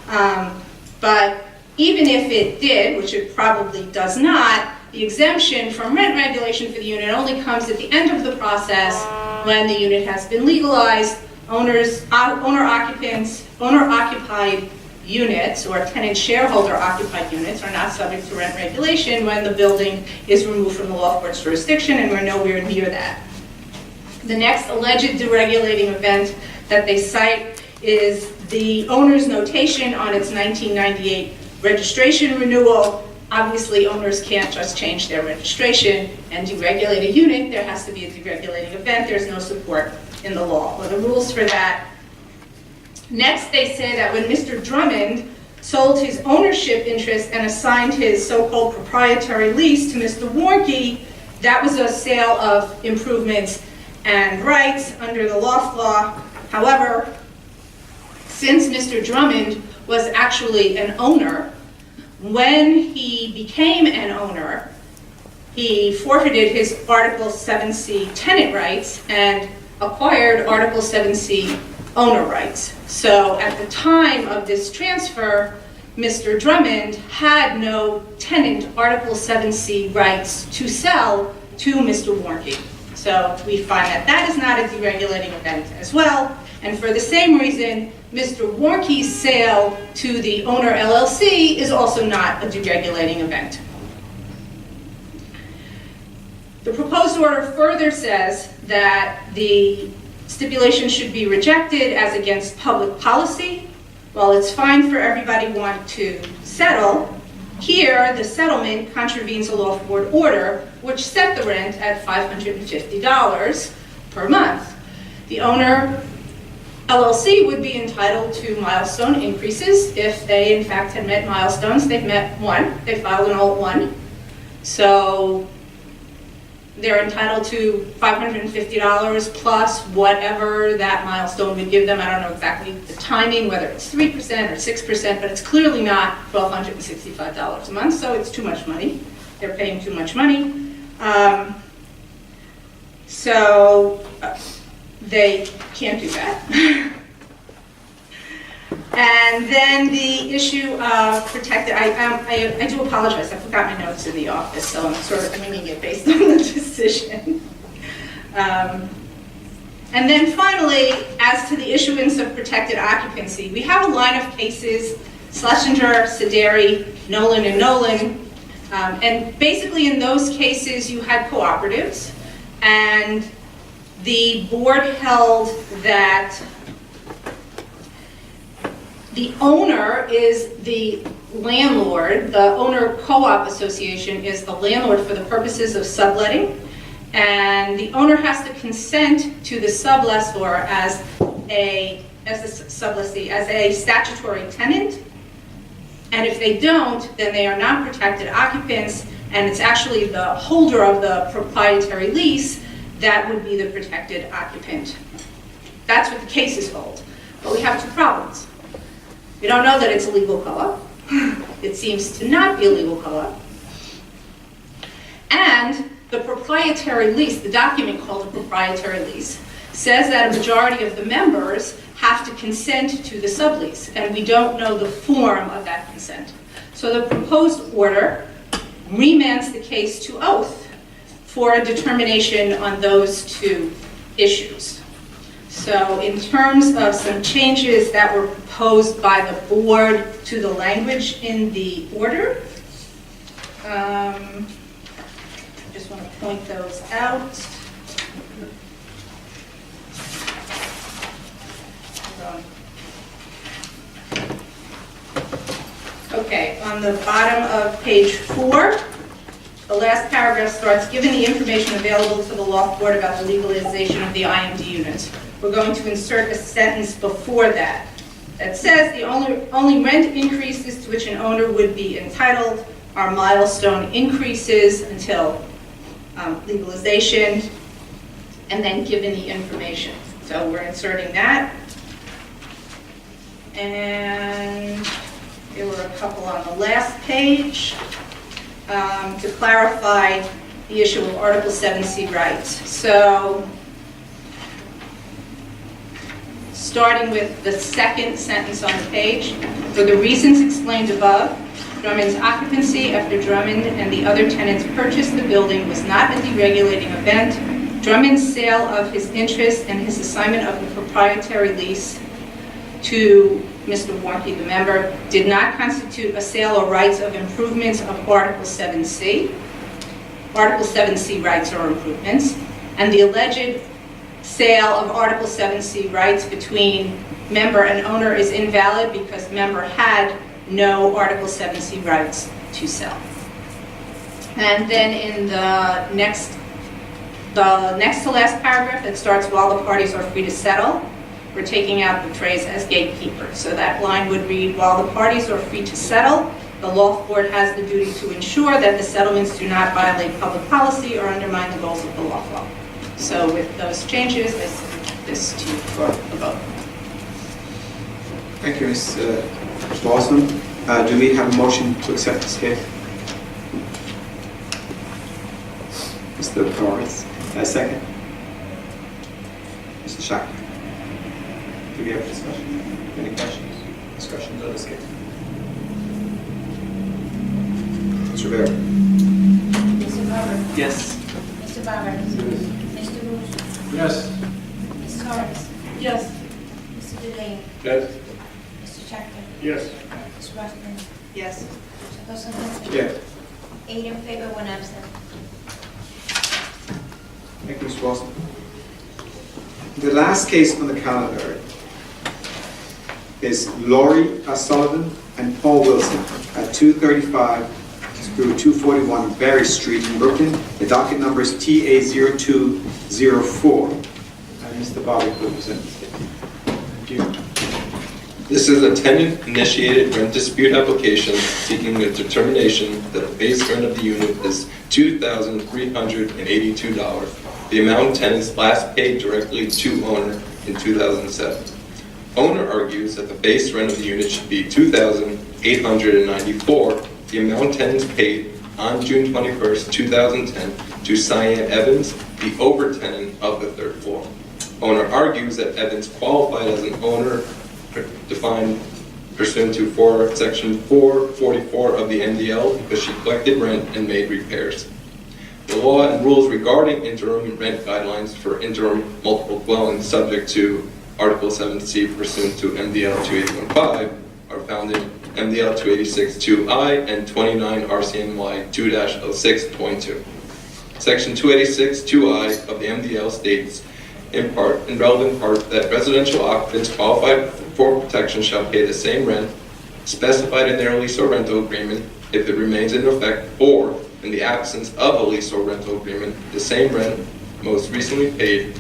But even if it did, which it probably does not, the exemption from rent regulation for the unit only comes at the end of the process when the unit has been legalized. Owner-occupied units or tenant shareholder occupied units are not subject to rent regulation when the building is removed from the law court's jurisdiction, and we're nowhere near that. The next alleged deregulating event that they cite is the owner's notation on its 1998 registration renewal Obviously, owners can't just change their registration and deregulate a unit. There has to be a deregulating event. There's no support in the law or the rules for that. Next, they say that when Mr. Drummond sold his ownership interest and assigned his so-called proprietary lease to Mr. Warnke, that was a sale of improvements and rights under the Loft law. However, since Mr. Drummond was actually an owner, when he became an owner, he forfeited his Article 7C tenant rights and acquired Article 7C owner rights. So at the time of this transfer, Mr. Drummond had no tenant Article 7C rights to sell to Mr. Warnke. So we find that that is not a deregulating event as well. And for the same reason, Mr. Warnke's sale to the owner LLC is also not a deregulating event. The proposed order further says that the stipulation should be rejected as against public policy. While it's fine for everybody want to settle, here the settlement contravenes a Loft Board order which set the rent at $550 per month. The owner LLC would be entitled to milestone increases if they in fact had met milestones. They've met one, they filed an alt one. So they're entitled to $550 plus whatever that milestone would give them. I don't know exactly the timing, whether it's 3% or 6%, but it's clearly not $1,265 a month, so it's too much money. They're paying too much money. They can't do that. And then the issue of protected, I do apologize, I forgot my notes in the office, so I'm sort of winging it based on the decision. And then finally, as to the issuance of protected occupancy, we have a line of cases, Schlesinger, Sederi, Nolan, and Nolan. And basically in those cases, you had cooperatives, and the board held that the owner is the landlord, the owner co-op association is the landlord for the purposes of subletting, and the owner has to consent to the sublessor as a statutory tenant, and if they don't, then they are not protected occupants, and it's actually the holder of the proprietary lease that would be the protected occupant. That's what the cases hold. But we have two problems. We don't know that it's a legal co-op. It seems to not be a legal co-op. And the proprietary lease, the document called a proprietary lease, says that a majority of the members have to consent to the sublease, and we don't know the form of that consent. So the proposed order remands the case to oath for a determination on those two issues. So in terms of some changes that were proposed by the board to the language in the order, I just want to point those out. Okay, on the bottom of page 4, the last paragraph starts, given the information available to the Loft Board about the legalization of the IMD units. We're going to insert a sentence before that that says the only rent increases to which an owner would be entitled are milestone increases until legalization, and then given the information. So we're inserting that. And there were a couple on the last page to clarify the issue of Article 7C rights. So, starting with the second sentence on the page, for the reasons explained above, Drummond's occupancy after Drummond and the other tenants purchased the building was not a deregulating event. Drummond's sale of his interest and his assignment of the proprietary lease to Mr. Warnke, the member, did not constitute a sale or rights of improvements of Article 7C. Article 7C rights or improvements, and the alleged sale of Article 7C rights between member and owner is invalid because member had no Article 7C rights to sell. And then in the next to last paragraph, it starts, while the parties are free to settle, we're taking out the phrase as gatekeeper. So that line would read, while the parties are free to settle, the Loft Board has the duty to ensure that the settlements do not violate public policy or undermine the goals of the Loft Law. So with those changes, I submit this to you for a vote. Thank you, Ms. Lawson. Do we have a motion to accept this case? Mr. Torres, second. Mr. Shackler. Do we have discussion? Any questions? Discussions on this case? Mr. Rivera. Mr. Garber. Yes. Mr. Barber. Mr. Russo. Yes. Ms. Torres. Yes. Mr. Delay. Yes. Mr. Shackler. Yes. Ms. Rushman. Yes. Mr. Constantine. Yes. 8 in favor, 1 absent. Thank you, Mr. Wilson. The last case on the calendar is Laurie Sullivan and Paul Wilson at 235 through 241 Berry Street in Brooklyn. The docket number is TA0204. And Mr. Bobby will present this case. Thank you. This is a tenant-initiated rent dispute application seeking a determination that the base rent of the unit is $2,382, the amount tenants last paid directly to owner in 2007. Owner argues that the base rent of the unit should be $2,894, the amount tenants paid on June 21st, 2010 to Cyan Evans, the over-tenant of the third floor. Owner argues that Evans qualified as an owner defined pursuant to Section 444 of the NDL because she collected rent and made repairs. The law and rules regarding interim rent guidelines for interim multiple dwellings subject to Article 7C pursuant to MDL 2815 are found in MDL 286-2I and 29 RCNY 2-06.2. Section 286-2I of the MDL states in relevant part, that residential occupants qualified for protection shall pay the same rent specified in their lease or rental agreement if it remains in effect, or in the absence of a lease or rental agreement, the same rent most recently paid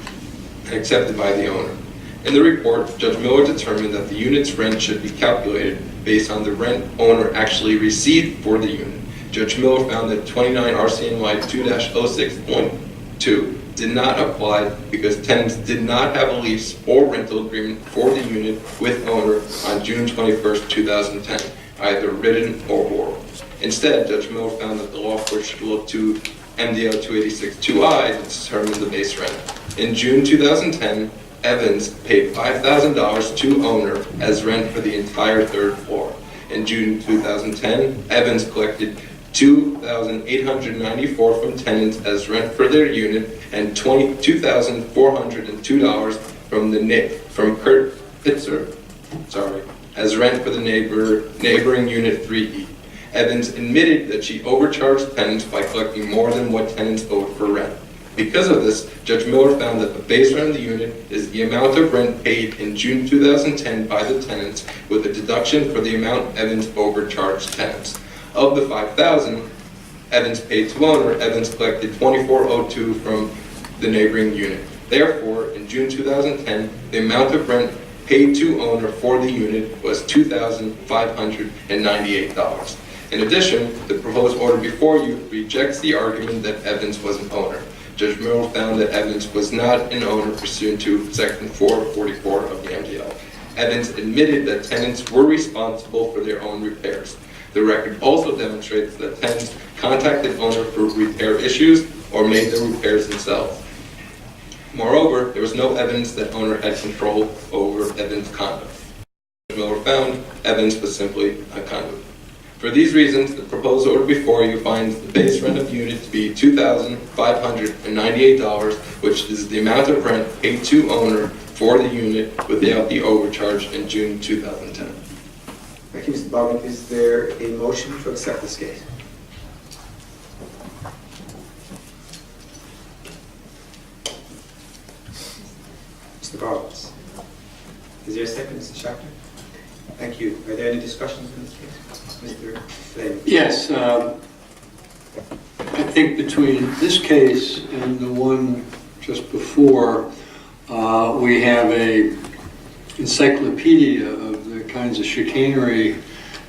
and accepted by the owner. In the report, Judge Miller determined that the unit's rent should be calculated based on the rent owner actually received for the unit. Judge Miller found that 29 RCNY 2-06.2 did not apply because tenants did not have a lease or rental agreement for the unit with owner on June 21st, 2010, either written or oral. Instead, Judge Miller found that the Loft Board should look to MDL 286-2I to determine the base rent. In June 2010, Evans paid $5,000 to owner as rent for the entire third floor. In June 2010, Evans collected $2,894 from tenants as rent for their unit and $2,402 from Kurt Pitzer, as rent for the neighboring unit 3E. Evans admitted that she overcharged tenants by collecting more than what tenants owed for rent. Because of this, Judge Miller found that the base rent of the unit is the amount of rent paid in June 2010 by the tenants with a deduction for the amount Evans overcharged tenants. Of the $5,000 Evans paid to owner, Evans collected $2,402 from the neighboring unit. Therefore, in June 2010, the amount of rent paid to owner for the unit was $2,598. In addition, the proposed order before you rejects the argument that Evans was an owner. Judge Miller found that Evans was not an owner pursuant to Section 444 of the MDL. Evans admitted that tenants were responsible for their own repairs. The record also demonstrates that tenants contacted owner for repair issues or made the repairs themselves. Moreover, there was no evidence that owner had control over Evans' conduct. Judge Miller found Evans was simply a conduit. For these reasons, the proposed order before you finds the base rent of the unit to be $2,598, which is the amount of rent paid to owner for the unit without the overcharge in June 2010. Thank you, Mr. Bobby. Is there a motion to accept this case? Mr. Barnes. Is there a second, Mr. Shackler? Thank you. Are there any discussions in this case? Mr. Flame. Yes, think between this case and the one just before, we have a encyclopedia of the kinds of chicanery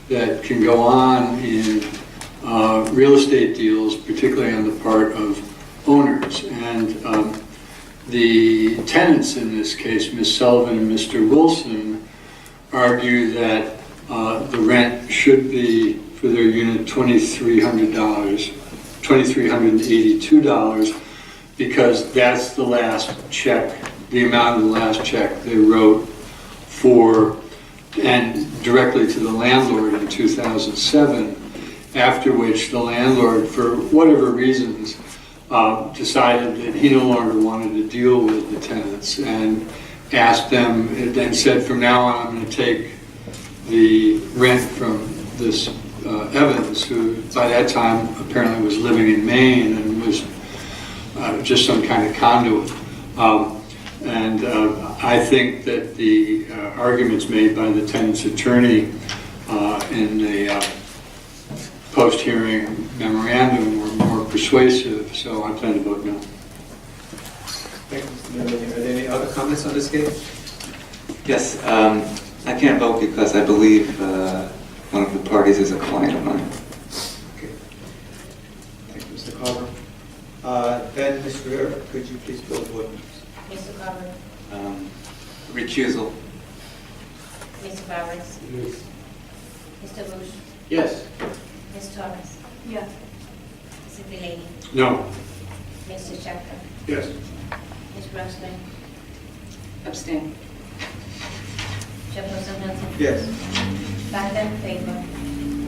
that can go on in real estate deals, particularly on the part of owners. And the tenants in this case, Ms. Sullivan and Mr. Wilson, argue that the rent should be for their unit $2,382, because that's the last check, the amount of the last check they wrote for, and directly to the landlord in 2007, after which the landlord, for whatever reasons, decided that he no longer wanted to deal with the tenants and asked them, and then said, from now on, I'm going to take the rent from this Evans, who by that time apparently was living in Maine and was just some kind of conduit. I think that the arguments made by the tenant's attorney in the post-hearing memorandum were more persuasive, so I plan to vote no. Thank you, Mr. Miller. Are there any other comments on this case? Yes, I can't vote because I believe one of the parties is a client of mine. Okay. Thank you, Mr. Carver. Then, Ms. Rivera, could you please call the board members? Mr. Carver, Recusal. Mr. Bowers, Yes. Mr. Bush, Yes. Ms. Torres, Yes. Mr. Delaney, No. Mr. Chapman, Yes. Ms. Rushman, Abstain. Chairperson Hudson. Yes. 5 in favor,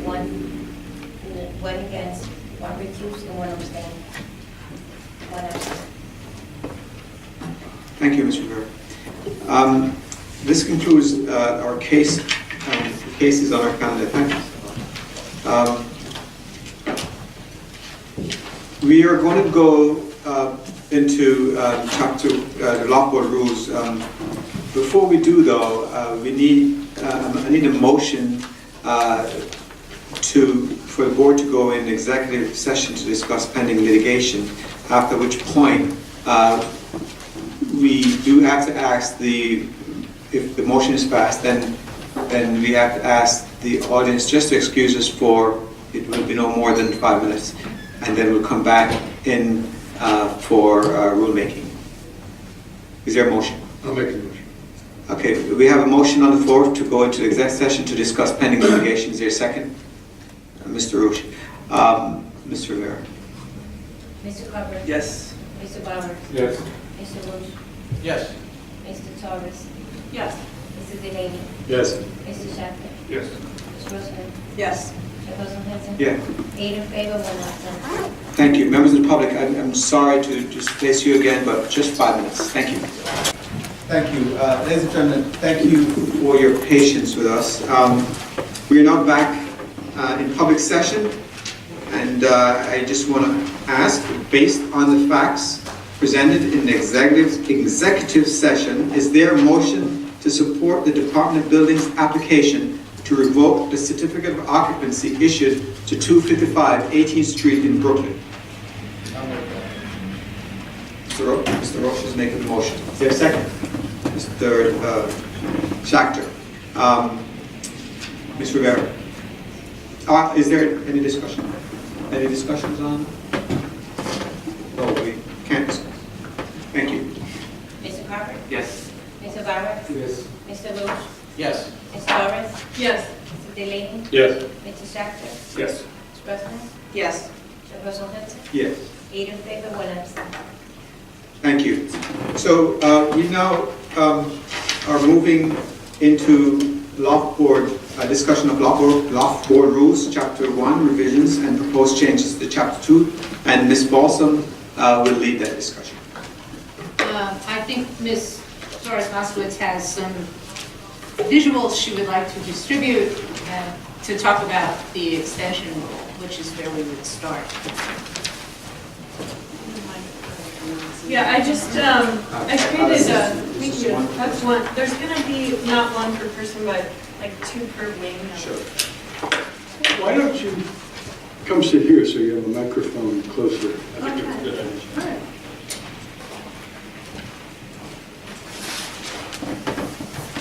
1 against, 1 recused, and 1 abstain. 1 absent. Thank you, Mr. Rivera. This concludes our cases on our calendar. Thank you. We are going to go into chapter the Loft Board rules. Before we do, though, I need a motion for the board to go in executive session to discuss pending litigation. After which point, we do have to ask if the motion is passed, then we have to ask the audience just to excuse us for, it will be no more than 5 minutes, and then we'll come back in for rulemaking. Is there a motion? I'll make a motion. Okay, we have a motion on the floor to go into exec session to discuss pending litigation. Is there a second? Mr. Roche. Mr. Rivera. Mr. Carver. Yes. Mr. Bowers, Yes. Mr. Bush, Yes. Mr. Torres, Yes. Mr. Delaney, Yes. Mr. Chapman, Yes. Ms. Rushman, Yes. Chairperson Hudson. Yeah. 8 in favor, 1 absent. Thank you. Members of the public, I'm sorry to just place you again, but just 5 minutes. Thank you. Thank you. Ladies and gentlemen, thank you for your patience with us. We are now back in public session, and I just want to ask, based on the facts presented in the executive session, is there a motion to support the Department of Buildings application to revoke the certificate of occupancy issued to 255 18th Street in Brooklyn? Mr. Roche is making the motion. Is there a second? Mr. Schachter. Ms. Rivera. Is there any discussion? Any discussions on? No, we can't discuss. Thank you. Mr. Carver, Yes. Mr. Bowers, Yes. Mr. Bush, Yes. Ms. Torres, Yes. Mr. Delaney, Yes. Mr. Chapman, Yes. Ms. Rushman, Yes. Chairperson Hudson. Yes. 8 in favor, 1 absent. Thank you. So we now are moving into Loft Board, discussion of Loft Board rules, Chapter 1, revisions and proposed changes to Chapter 2, and Ms. Balsam will lead that discussion. I think Ms. Doris Moskowitz has some visuals she would like to distribute to talk about the extension rule, which is where we would start. Yeah, I just, I created thank you, that's one. There's gonna be not one per person, but like 2 per wing. Sure. Why don't you Come sit here so you have a microphone closer. I think that's a good idea. All right.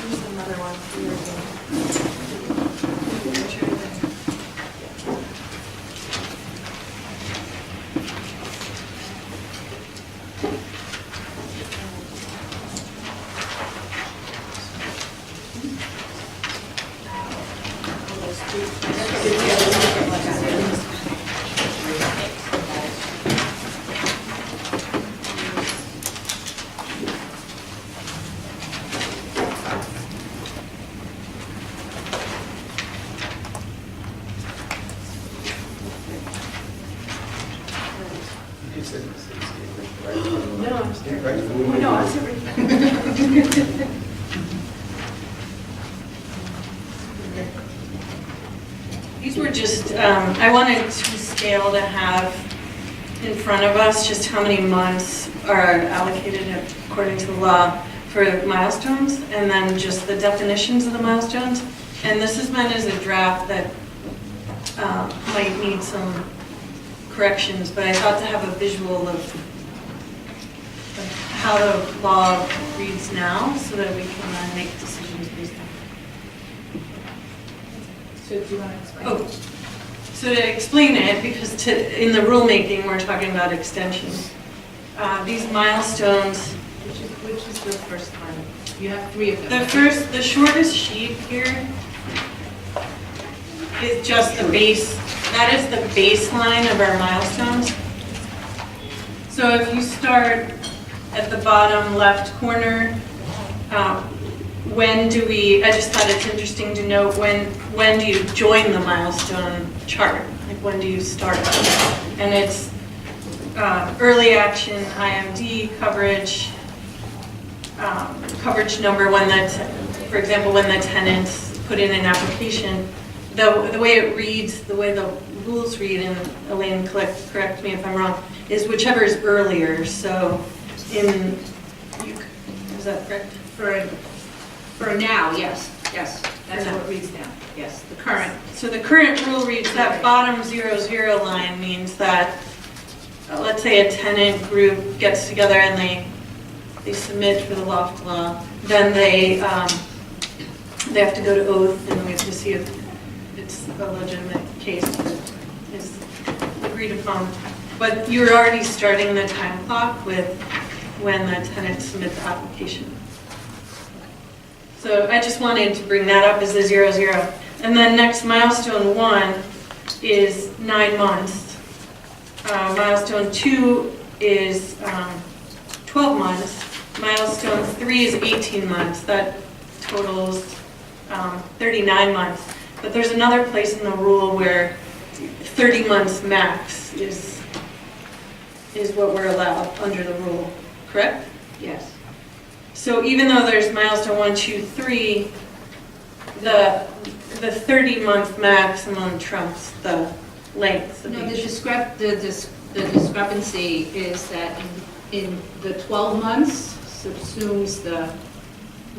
Here's another one for your game. No, I'm scared. No, I'm sorry. These were just, I wanted to scale to have in front of us just how many months are allocated according to the law for milestones, and then just the definitions of the milestones. And this is meant as a draft that might need some corrections, but I thought to have a visual of how the law reads now so that we can make decisions based on it. So do you want to explain? Oh, so to explain it, because in the rulemaking, we're talking about extensions. These milestones, Which is the first one? You have 3 of them. the shortest sheet here is just the base, that is the baseline of our milestones. So if you start at the bottom left corner, when do we, I just thought it's interesting to note when do you join the milestone chart? Like when do you start? And it's early action, IMD coverage, coverage number when that, for example, when the tenants put in an application. The way it reads, the way the rules read, and Elaine, correct me if I'm wrong, is whichever is earlier. So is that correct? For now, yes, that's how it reads now, yes, the current. So the current rule reads that bottom 00 line means that, let's say a tenant group gets together and they submit for the Loft law, then they have to go to oath, and we have to see if it's a legitimate case that is agreed upon. But you're already starting the time clock with when the tenant submits the application. So I just wanted to bring that up as the 00. And then next, milestone 1 is 9 months. Milestone 2 is 12 months. Milestone 3 is 18 months. That totals 39 months. But there's another place in the rule where 30 months max is what we're allowed under the rule, correct? Yes. So even though there's milestone 1, 2, 3, the 30-month maximum trumps the length of No, each. the discrepancy is that in the 12 months subsumes the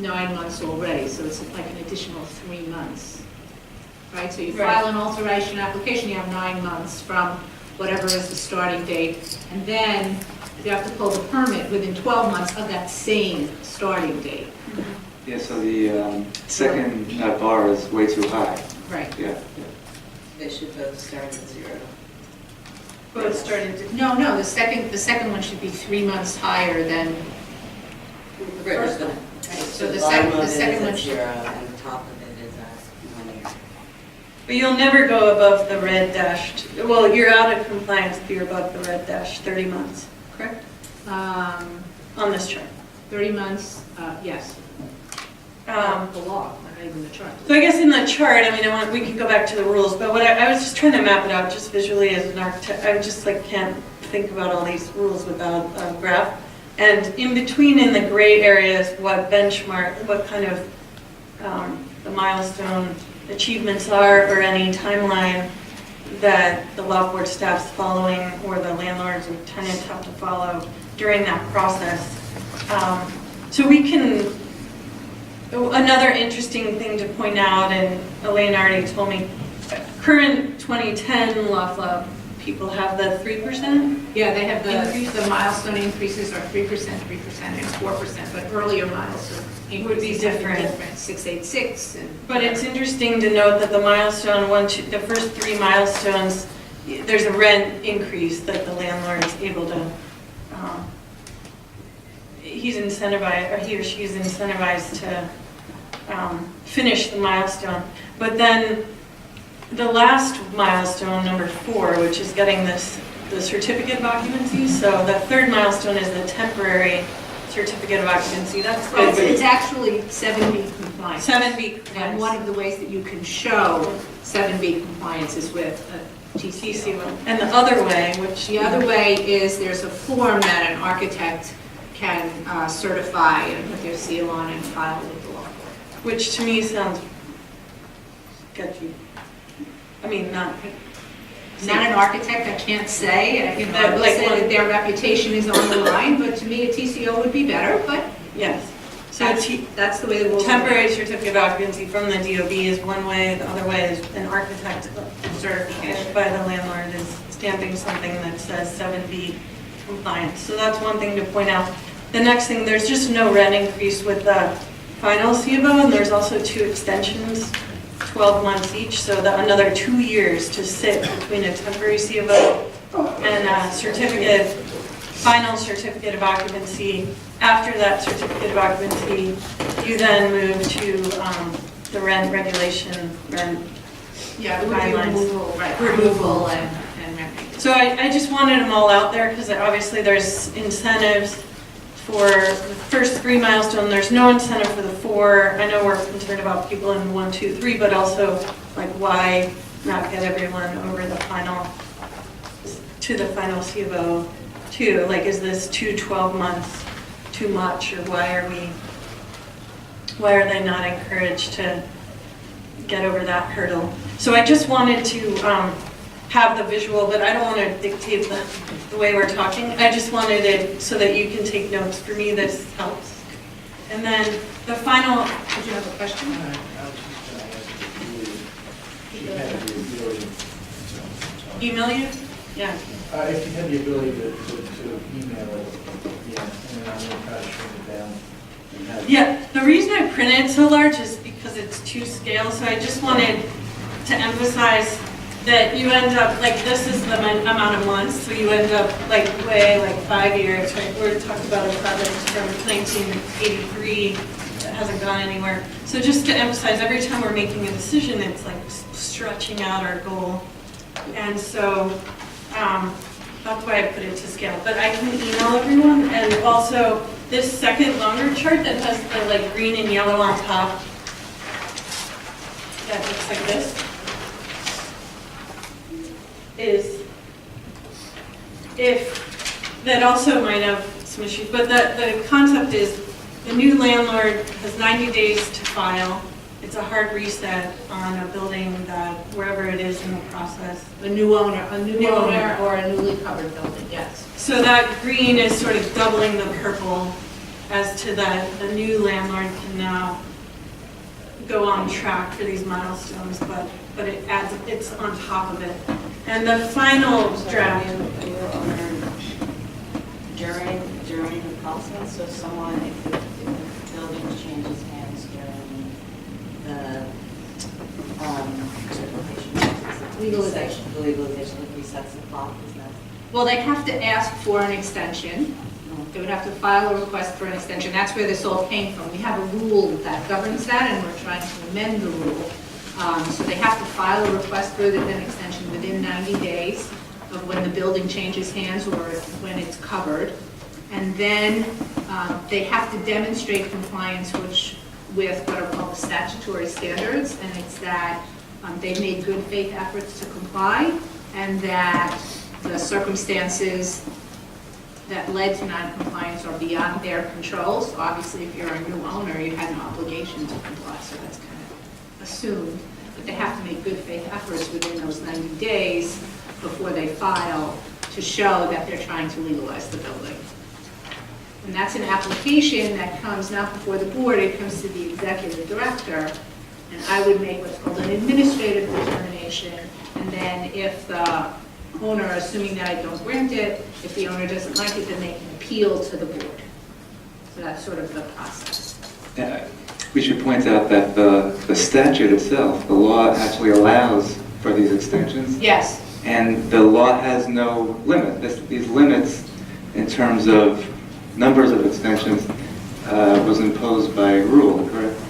9 months already, so it's like an additional 3 months. Right, so you file an alteration application, you have 9 months from whatever is the starting date, and then you have to pull the permit within 12 months of that same starting date. Yeah, so the second bar is way too high. Right. Yeah. They should both start at 0. Both started. No, the second one should be 3 months higher than the first one. Right, so the second one should. 0, and the top of it is at 1 year. But you'll never go above the red dashed, well, you're out of compliance if you're above the red dash 30 months, correct? On this chart. 30 months, yes. The law, not even the chart. So I guess in the chart, I mean, we can go back to the rules, but what I was just trying to map it out just visually as an architect. I just like can't think about all these rules without a graph. And in between, in the gray areas, what benchmark, what kind of the milestone achievements are, or any timeline that the Loft Board staff's following, or the landlords and tenants have to follow during that process. So we can, another interesting thing to point out, and Elaine already told me, current 2010 Loft Lab people have the 3%? Yeah, they have Increase? the milestone increases are 3%, 3%, and 4%, but earlier milestone Would be increases have been different. 686 and. But it's interesting to note that the milestone, the first 3 milestones, there's a rent increase that the landlord is able to, he's incentivized, or he or she is incentivized to finish the milestone. But then the last milestone, number 4, which is getting the certificate of occupancy, so the third milestone is the temporary certificate of occupancy. That's Well, good. it's actually 7B compliance. 7B And compliance. one of the ways that you can show 7B compliance is with a TCO. TCO. And the other way, which The other way is there's a form that an architect can certify and put their seal on and file with the law court. which to me sounds sketchy. I mean, not. I'm not an architect, I can't say, you know, I That, will like, say one- that their reputation is on the line, but to me, a TCO would be better, but Yes. So that's the way the rules are. temporary certificate of occupancy from the DOB is one way, the other way is an architect certification by the landlord is stamping something that says 7B compliance. So that's one thing to point out. The next thing, there's just no rent increase with the final C of O, and there's also 2 extensions, 12 months each, so another 2 years to sit between a temporary C of O and a certificate, final certificate of occupancy. After that certificate of occupancy, you then move to the rent regulation, rent. Yeah, it would be guidelines. removal, right, removal and rent. So I just wanted them all out there because obviously there's incentives for the first 3 milestone. There's no incentive for the 4. I know we're concerned about people in 1, 2, 3, but also like why not get everyone over the final, to the final C of O too? Like, is this 12 months too much, or why are they not encouraged to get over that hurdle? So I just wanted to have the visual, but I don't want to dictate the way we're talking. I just wanted it so that you can take notes. For me, this helps. And then the final, Did you have a question? I was just going to ask if you had the ability email you? Yeah. if you had the ability to email it, yeah, and then I'm going to try to shrink it down. And have Yeah, the reason I printed it so large is because it's to scale, so I just wanted to emphasize that you end up, like, this is the amount of months, so you end up like 5 years, right? We're talking about a project from 1983 that hasn't gone anywhere. So just to emphasize, every time we're making a decision, it's like stretching out our goal. And so that's why I put it to scale. But I can email everyone, and also this second longer chart that has the like green and yellow on top, that looks like this, is that also might have some issues, but the concept is the new landlord has 90 days to file. It's a hard reset on a building that, wherever it is in the process. A new owner, New owner. or a newly covered building, yes. So that green is sort of doubling the purple as to that the new landlord can now go on track for these milestones, but it adds, it's on top of it. And the final draft. You were owner during the process, so someone, if the building changes hands during the Legalization. The legalization resets the clock, is that? Well, they have to ask for an extension. They would have to file a request for an extension. That's where this all came from. We have a rule that governs that, and we're trying to amend the rule. So they have to file a request for an extension within 90 days of when the building changes hands or when it's covered. And then they have to demonstrate compliance with what are called the statutory standards, and it's that they've made good faith efforts to comply, and that the circumstances that led to non-compliance are beyond their control. So obviously, if you're a new owner, you had an obligation to comply, so that's kind of assumed. But they have to make good faith efforts within those 90 days before they file to show that they're trying to legalize the building. And that's an application that comes not before the board, it comes to the executive director and I would make what's called an administrative determination, and then if the owner, assuming that I don't grant it, if the owner doesn't like it, then they can appeal to the board. So that's sort of the process. We should point out that the statute itself, the law actually allows for these extensions, Yes, and the law has no limit. These limits in terms of numbers of extensions was imposed by rule, correct?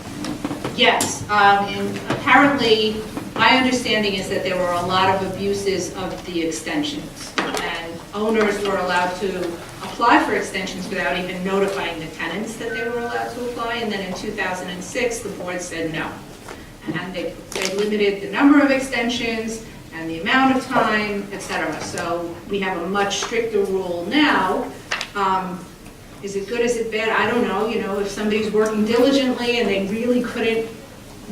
yes. And apparently, my understanding is that there were a lot of abuses of the extensions, and owners were allowed to apply for extensions without even notifying the tenants that they were allowed to apply, and then in 2006, the board said no. And they limited the number of extensions and the amount of time, et cetera. So we have a much stricter rule now. Is it good, is it bad? I don't know. You know, if somebody's working diligently and they really couldn't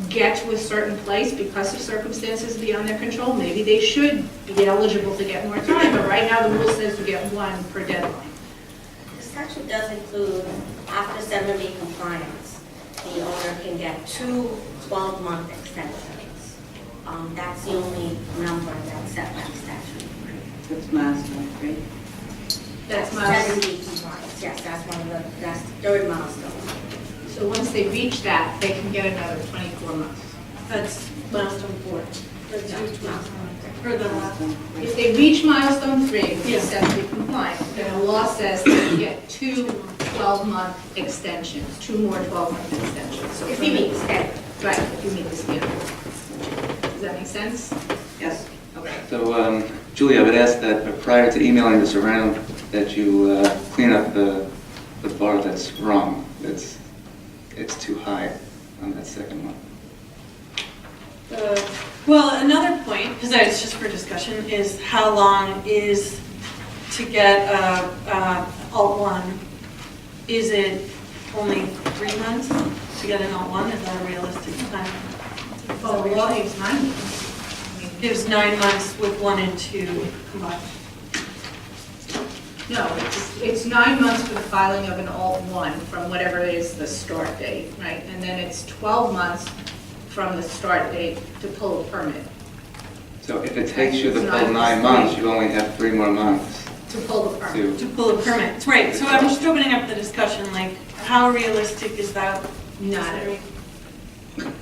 get to a certain place because of circumstances beyond their control, maybe they should be eligible to get more time. But right now, the rule says you get one per deadline. The statute does include, after 7B compliance, the owner can get 2 12-month extensions. That's the only number that's set by the statute. That's milestone, right? That's milestone. 7B compliance, yes, that's the third milestone. So once they reach that, they can get another 24 months. That's milestone 4. For the last one. If they reach milestone 3, which Yeah. is 7B compliant, then the law says that you get 2 12-month extensions, 2 more 12-month extensions. So If he meets that. Right, if you meet the standard. Does that make sense? Yes. Okay. So, Julie, I would ask that prior to emailing this around, that you clean up the bar that's wrong. It's too high on that second one. Well, another point, because it's just for discussion, is how long is to get Alt 1? Is it only 3 months to get an Alt 1? Is that a realistic time? Well, the law gives 9 months. Gives 9 months with 1 and 2 combined. No, it's 9 months for the filing of an Alt 1 from whatever is the start date, right? And then it's 12 months from the start date to pull a permit. So if it takes you the full 9 months, you only have 3 more months To pull the permit. To pull a permit. Right, so I'm just opening up the discussion, like, how realistic is that? Not Considering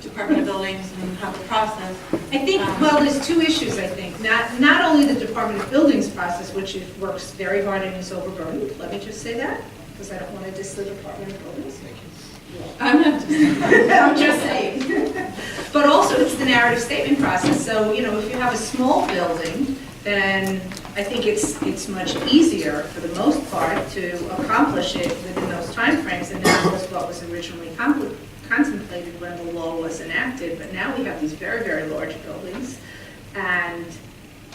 Department of Buildings and how the process. I think, well, there's 2 issues, I think. Not only the Department of Buildings process, which works very hard and is overburdened, let me just say that, because I don't want to diss the Department of Buildings. I'm not, I'm just saying. But also, it's the narrative statement process. So, you know, if you have a small building, then I think it's much easier, for the most part, to accomplish it within those timeframes, and that was what was originally contemplated when the law was enacted. But now we have these very, very large buildings, and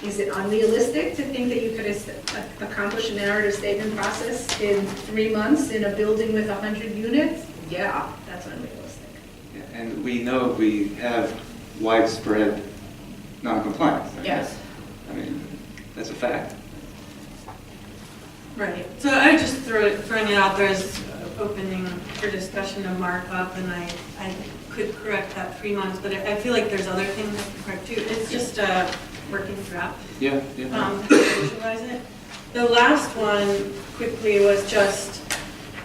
is it unrealistic to think that you could accomplish a narrative statement process in 3 months in a building with 100 units? Yeah, that's unrealistic. Yeah, and we know we have widespread non-compliance. Yes. I mean, that's a fact. Right, so I just throwing it out there as opening for discussion to mark up, and I could correct that 3 months, but I feel like there's other things I can correct too. It's just a working draft. Yeah. Visualize it. The last one quickly was just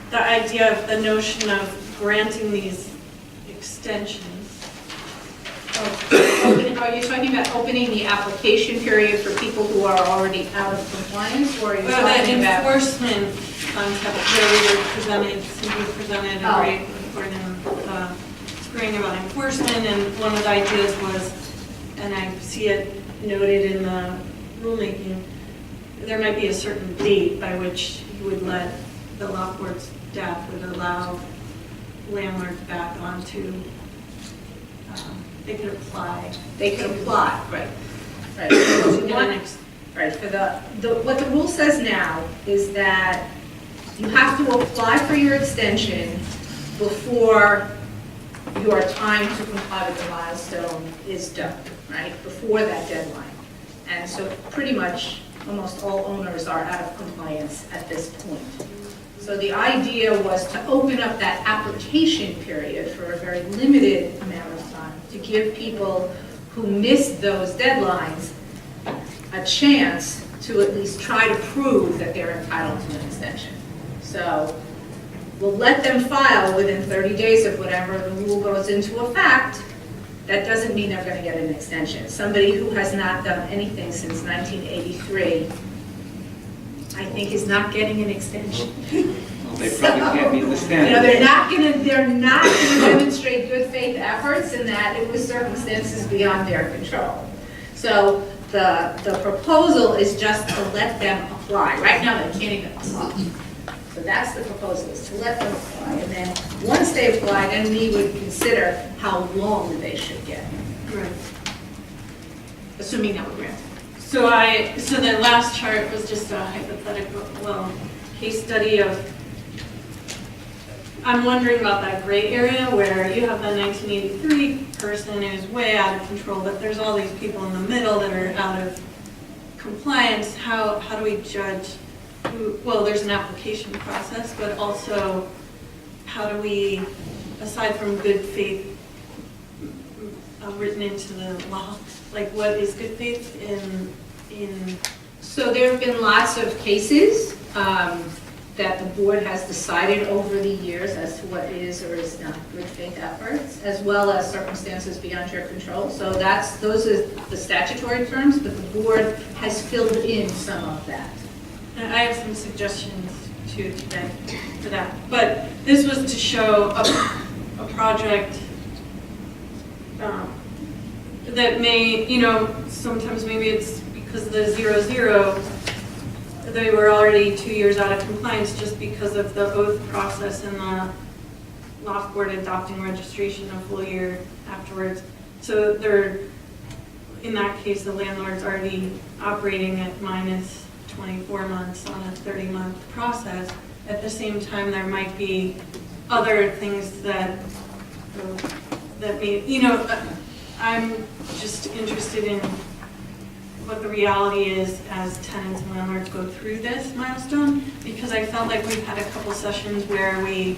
the idea of the notion of granting these extensions. Are you talking about opening the application period for people who are already out of compliance, or are you Well, talking the about? enforcement concept where we were presented, Cindy presented a great report in spring about enforcement, and one of the ideas was, and I see it noted in the rulemaking, there might be a certain date by which you would let the Loft Board staff would allow landlords back onto, they could apply. They could apply, right. Right. To get One- an ex- Right, for what the rule says now is that you have to apply for your extension before your time to comply with the milestone is done, right? Before that deadline. And so pretty much almost all owners are out of compliance at this point. So the idea was to open up that application period for a very limited amount of time to give people who missed those deadlines a chance to at least try to prove that they're entitled to an extension. So we'll let them file within 30 days of whatever the rule goes into effect. That doesn't mean they're going to get an extension. Somebody who has not done anything since 1983, I think, is not getting an extension. Well, they probably can't meet the You know, standards. they're not going to demonstrate good faith efforts in that it was circumstances beyond their control. So the proposal is just to let them apply. Right now, they can't even apply. So that's the proposal, is to let them apply. And then, once they apply, then we would consider how long they should get, Right. assuming that we're granted. So the last chart was just a hypothetical, well, case study of, I'm wondering about that gray area where you have the 1983 person who's way out of control, but there's all these people in the middle that are out of compliance. How do we judge who, well, there's an application process, but also how do we, aside from good faith written into the law, like what is good faith in So there have been lots of cases that the board has decided over the years as to what is or is not good faith efforts, as well as circumstances beyond your control. So those are the statutory terms, but the board has filled in some of that. And I have some suggestions too today for that. But this was to show a project that may, sometimes maybe it's because of the 0-0, they were already 2 years out of compliance just because of the oath process and the Loft board adopting registration a full year afterwards. So in that case, the landlord's already operating at minus 24 months on a 30-month process. At the same time, there might be other things that may, I'm just interested in what the reality is as tenants and landlords go through this milestone, because I felt like we've had a couple sessions where we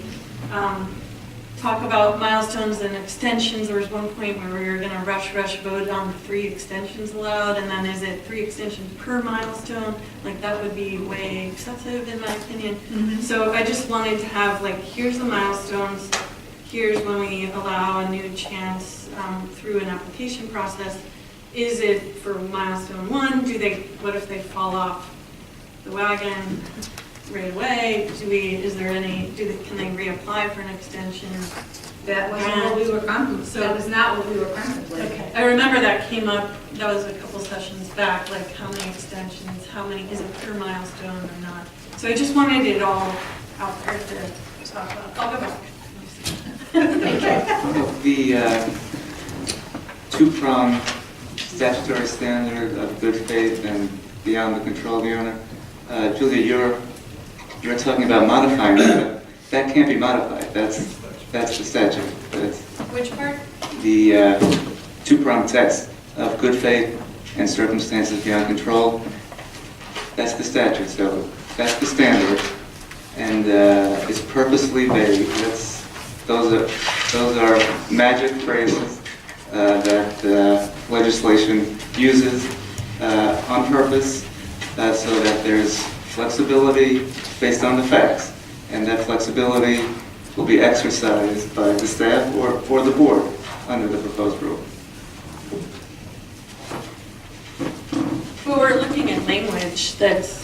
talk about milestones and extensions. There was one point where we were going to rush vote on 3 extensions allowed, and then is it 3 extensions per milestone? Like, that would be way excessive in my opinion. Mm-hmm. So I just wanted to have, like, here's the milestones, here's when we allow a new chance through an application process. Is it for milestone 1? What if they fall off the wagon right away? Can they reapply for an extension? That wasn't what we were contemplating. That was not what we were contemplating. Okay. I remember that came up, that was a couple sessions back, like how many extensions, is it per milestone or not? So I just wanted it all out there to talk about. I'll go back. The two-pronged statutory standard of good faith and beyond the control of the owner. Julia, you're talking about modifying that. That can't be modified. That's the statute. Which part? The two-pronged test of good faith and circumstances beyond control. That's the statute. So that's the standard, and it's purposely vague. Those are magic phrases that legislation uses on purpose so that there's flexibility based on the facts, and that flexibility will be exercised by the staff or the board under the proposed rule. Well, we're looking at language that's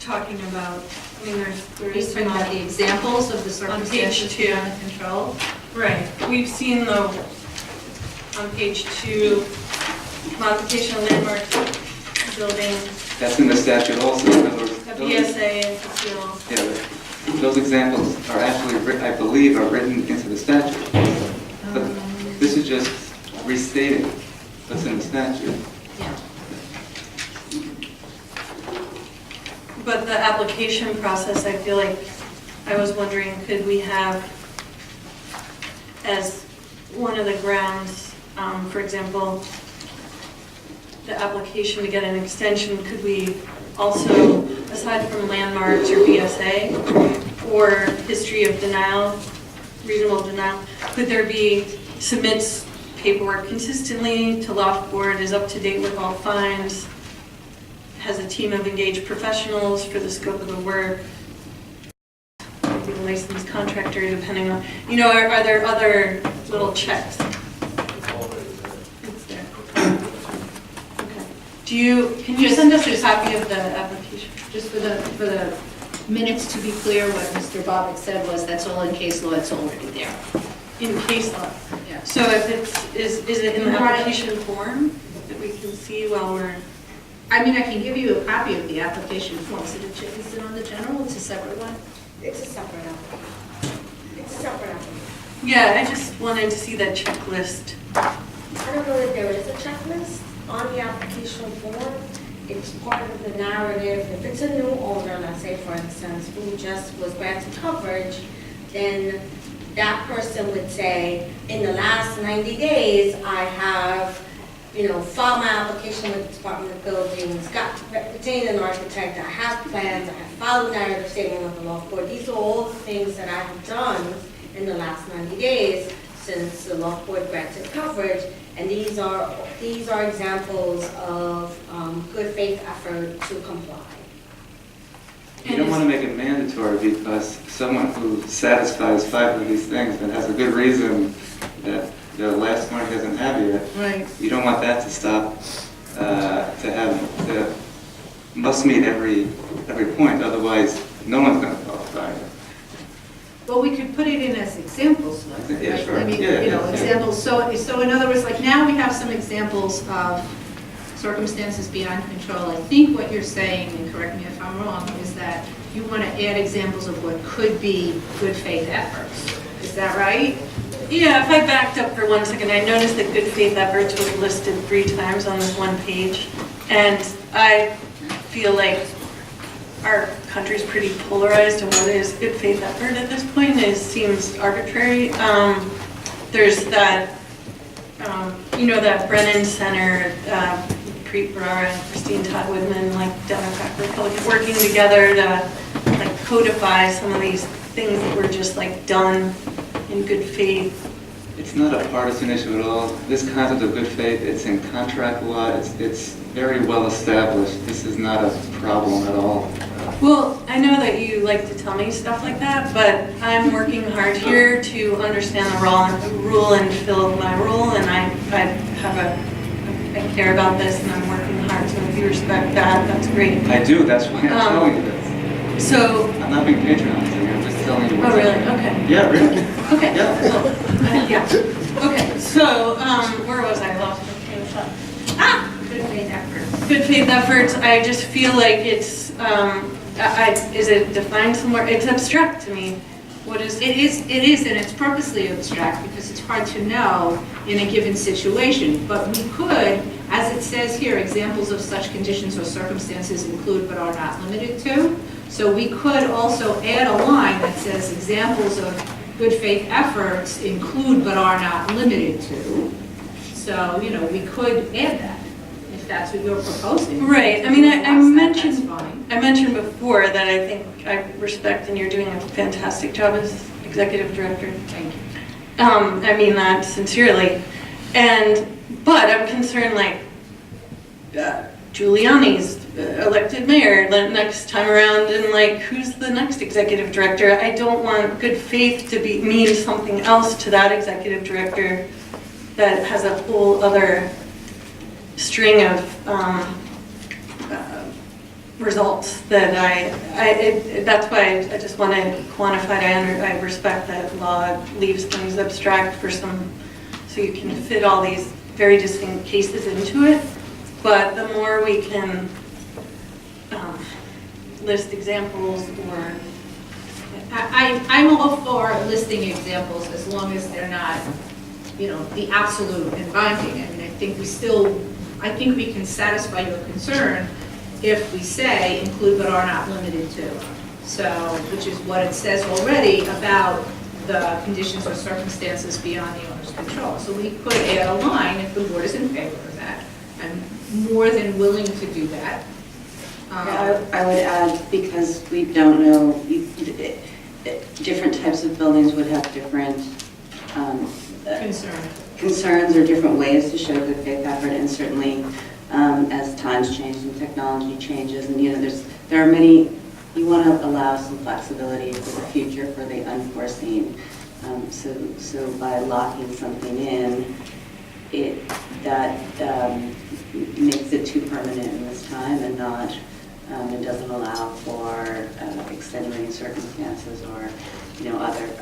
talking about, there is Talking about the examples of the circumstances two. beyond control. right. We've seen on page 2, modification of landmark building, That's in the statute also. In other words, a BSA and appeal. Yeah, those examples are actually, I believe, are written into the statute. But this is just restating what's in the statute. Yeah. But the application process, I feel like, I was wondering, could we have as one of the grounds, for example, the application to get an extension, could we also, aside from landmarks or BSA, or history of denial, reasonable denial, could there be submits paperwork consistently to Loft Board, is up to date with all fines, has a team of engaged professionals for the scope of the work, maybe a licensed contractor, depending on, are there other little checks? It's there. Okay. Can you send us a copy of the application? Just for the minutes to be clear, what Mr. Bobick said was that's all in case law, it's already there. In case law? Yeah. So if is it in the application form that we can see while we're? I mean, I can give you a copy of the application form. Is it on the general? It's a separate one? It's a separate application. It's a separate application. Yeah, I just wanted to see that checklist. I don't know if there is a checklist on the application form. It's part of the narrative. If it's a new owner, let's say for instance, who just was granted coverage, then that person would say, in the last 90 days, I have, filed my application with the Department of Buildings, retained an architect, I have plans, I have filed a narrative statement with the Loft Board. These are all the things that I have done in the last 90 days since the Loft Board granted coverage. And these are examples of good faith effort to comply. You don't want to make it mandatory because someone who satisfies 5 of these things and has a good reason that the last one he doesn't have yet. Right. You don't want that to stop, must meet every point, otherwise no one's going to qualify. Well, we could put it in as examples, though, Yeah, right? sure. I mean, Yeah, examples. So in other words, like now we have some examples of circumstances beyond control. I think what you're saying, and correct me if I'm wrong, is that you want to add examples of what could be good faith efforts. Is that right? Yeah, if I backed up for 1 second, I noticed that good faith efforts was listed 3 times on this one page. And I feel like our country's pretty polarized on what is good faith effort at this point. It seems arbitrary. There's that, that Brennan Center, Preet Bharara and Christine Todd Woodman, like Democrat, Republican, working together to like codify some of these things that were just like done in good faith. It's not a partisan issue at all. This concept of good faith, it's in contract law. It's very well established. This is not a problem at all. Well, I know that you like to tell me stuff like that, but I'm working hard here to understand the rule and fill my role, and I care about this, and I'm working hard. So if you respect that, that's great. I do. That's why I'm telling you this. So. I'm not being patronizing. I'm just telling you. Oh, really? Okay. Yeah, really. Okay. Yeah. Cool. Yeah. Okay. So, where was I? Lost my train of thought. Good faith efforts. Good faith efforts. I just feel like it's. Is it defined somewhere? It's abstract to me. What is It is, and it's purposely abstract because it's hard to know in a given situation. But we could, as it says here, examples of such conditions or circumstances include but are not limited to. So we could also add a line that says examples of good faith efforts include but are not limited to. So, we could add that if that's what you're proposing. Right. I mean, I mentioned. That's fine. I mentioned before that I think I respect and you're doing a fantastic job as executive director. Thank you. I mean that sincerely. But I'm concerned like Giuliani's elected mayor next time around and like who's the next executive director? I don't want good faith to mean something else to that executive director that has a whole other string of results that that's why I just want to quantify it. I respect that law leaves things abstract for so you can fit all these very distinct cases into it. But the more we can list examples or... I'm all for listing examples as long as they're not, the absolute and binding. I mean, I think we can satisfy your concern if we say include but are not limited to. So, which is what it says already about the conditions or circumstances beyond the owner's control. So we could add a line if the board is in favor of that. I'm more than willing to do that. I would add, because we don't know, different types of buildings would have different Concern. concerns or different ways to show good faith effort, and certainly as times change and technology changes, and there are many, you want to allow some flexibility for the future, for the unforeseen. So by locking something in, that makes it too permanent in this time and not, it doesn't allow for extenuating circumstances or,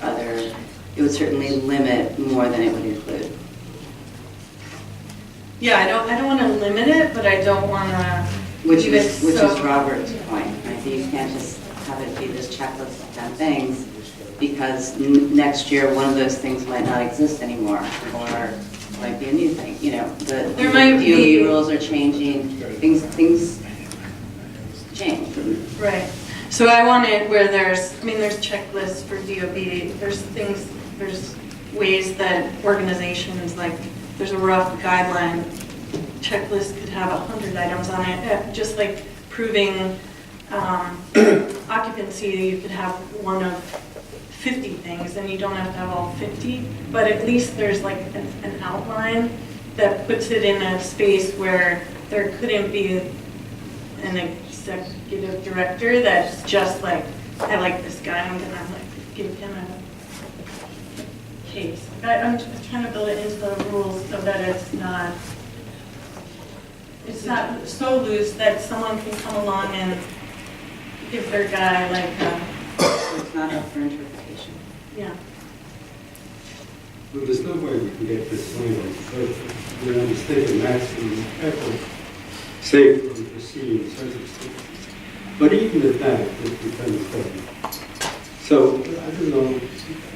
other, it would certainly limit more than it would include. Yeah, I don't want to limit it, but I don't want to. Which is Robert's point, right? You can't just have it be this checklist of 10 things, because next year one of those things might not exist anymore, or might be a new thing. There might be DOB rules are changing, things change. Right. So I want it where there's checklists for DOB. There's ways that organizations, like, there's a rough guideline checklist could have 100 items on it, just like proving occupancy, you could have one of 50 things, and you don't have to have all 50, but at least there's like an outline that puts it in a space where there couldn't be an executive director that's just like, I like this guy, I'm gonna give him a case. I'm trying to build it into the rules so that it's not so loose that someone can come along and give their guy So it's not up for interpretation. yeah. Well, there's no way we can get this language, but we understand the maximum effort safe from preceding circumstances. But even at that, it becomes better. So, I don't know,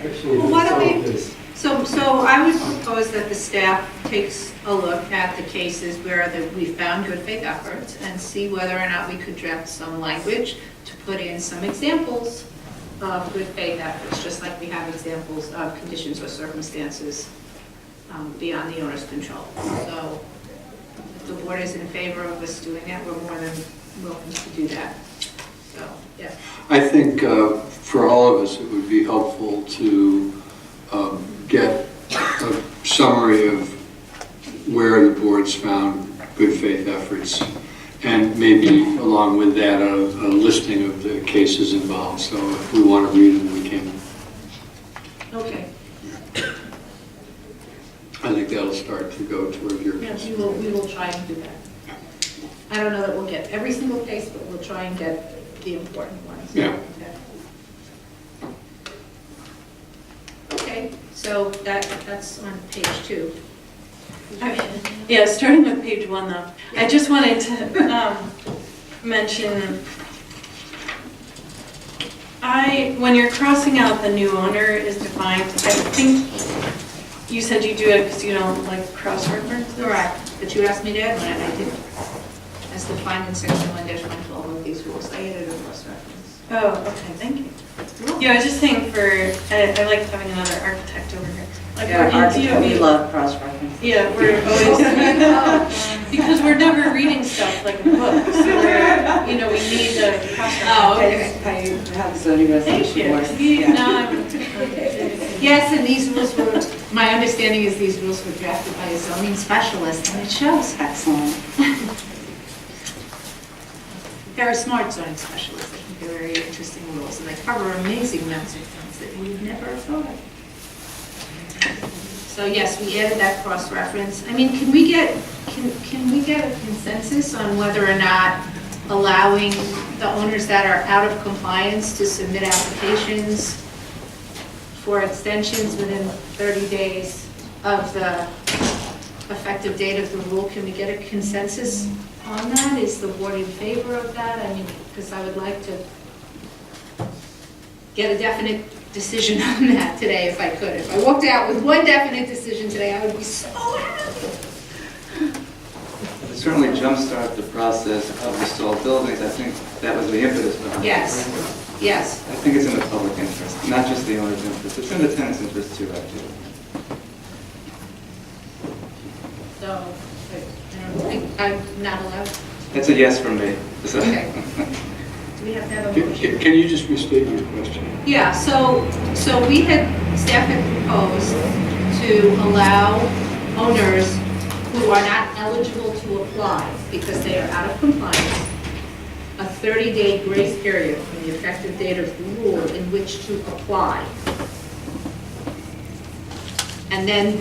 actually, Well, why how to don't solve we- this. So I would propose that the staff takes a look at the cases where we found good faith efforts and see whether or not we could draft some language to put in some examples of good faith efforts, just like we have examples of conditions or circumstances beyond the owner's control. So if the board is in favor of us doing that, we're more than willing to do that. So, yeah. I think for all of us, it would be helpful to get a summary of where the board's found good faith efforts, and maybe along with that, a listing of the cases involved. So if we want to read them, we can. Okay. I think that'll start to go toward your Yeah, case. we will try and do that. I don't know that we'll get every single case, but we'll try and get the important ones. Yeah. Okay, so that's on page 2. Yeah, starting with page 1 though. I just wanted to mention, when you're crossing out the new owner is defined, I think you said you do it because you don't like cross-references? Correct, but you asked me to add one, and I did. As defined in section 1-112 of these rules, I added a cross-reference. Oh, okay, thank you. Yeah, I was just saying I like having another architect over here. Like Yeah, we're in architect, we DOB. love cross-reference. Yeah, we're always, because we're never reading stuff like a book, so we need the cross-reference. Oh, okay. I have zoning Thank resolution you. board. See, Yeah. now I'm. Yes, and these rules were, my understanding is these rules were drafted by a zoning specialist, and it shows. Excellent. Very smart zoning specialists. I think they're very interesting rules, and they cover amazing amounts of things that we've never thought of. So yes, we added that cross-reference. I mean, can we get a consensus on whether or not allowing the owners that are out of compliance to submit applications for extensions within 30 days of the effective date of the rule? Can we get a consensus on that? Is the board in favor of that? I mean, because I would like to get a definite decision on that today if I could. If I walked out with one definite decision today, I would be so happy. It certainly jumpstart the process of the stalled buildings. I think that was the impetus behind it. Yes, yes. I think it's in the public interest, not just the owner's interest. It's in the tenant's interest too, actually. So, I don't think, I'm not allowed. It's a yes from me. So- Okay. we have to have a motion. Can you just restate your question? Yeah, so staff had proposed to allow owners who are not eligible to apply because they are out of compliance, a 30-day grace period from the effective date of the rule in which to apply. And then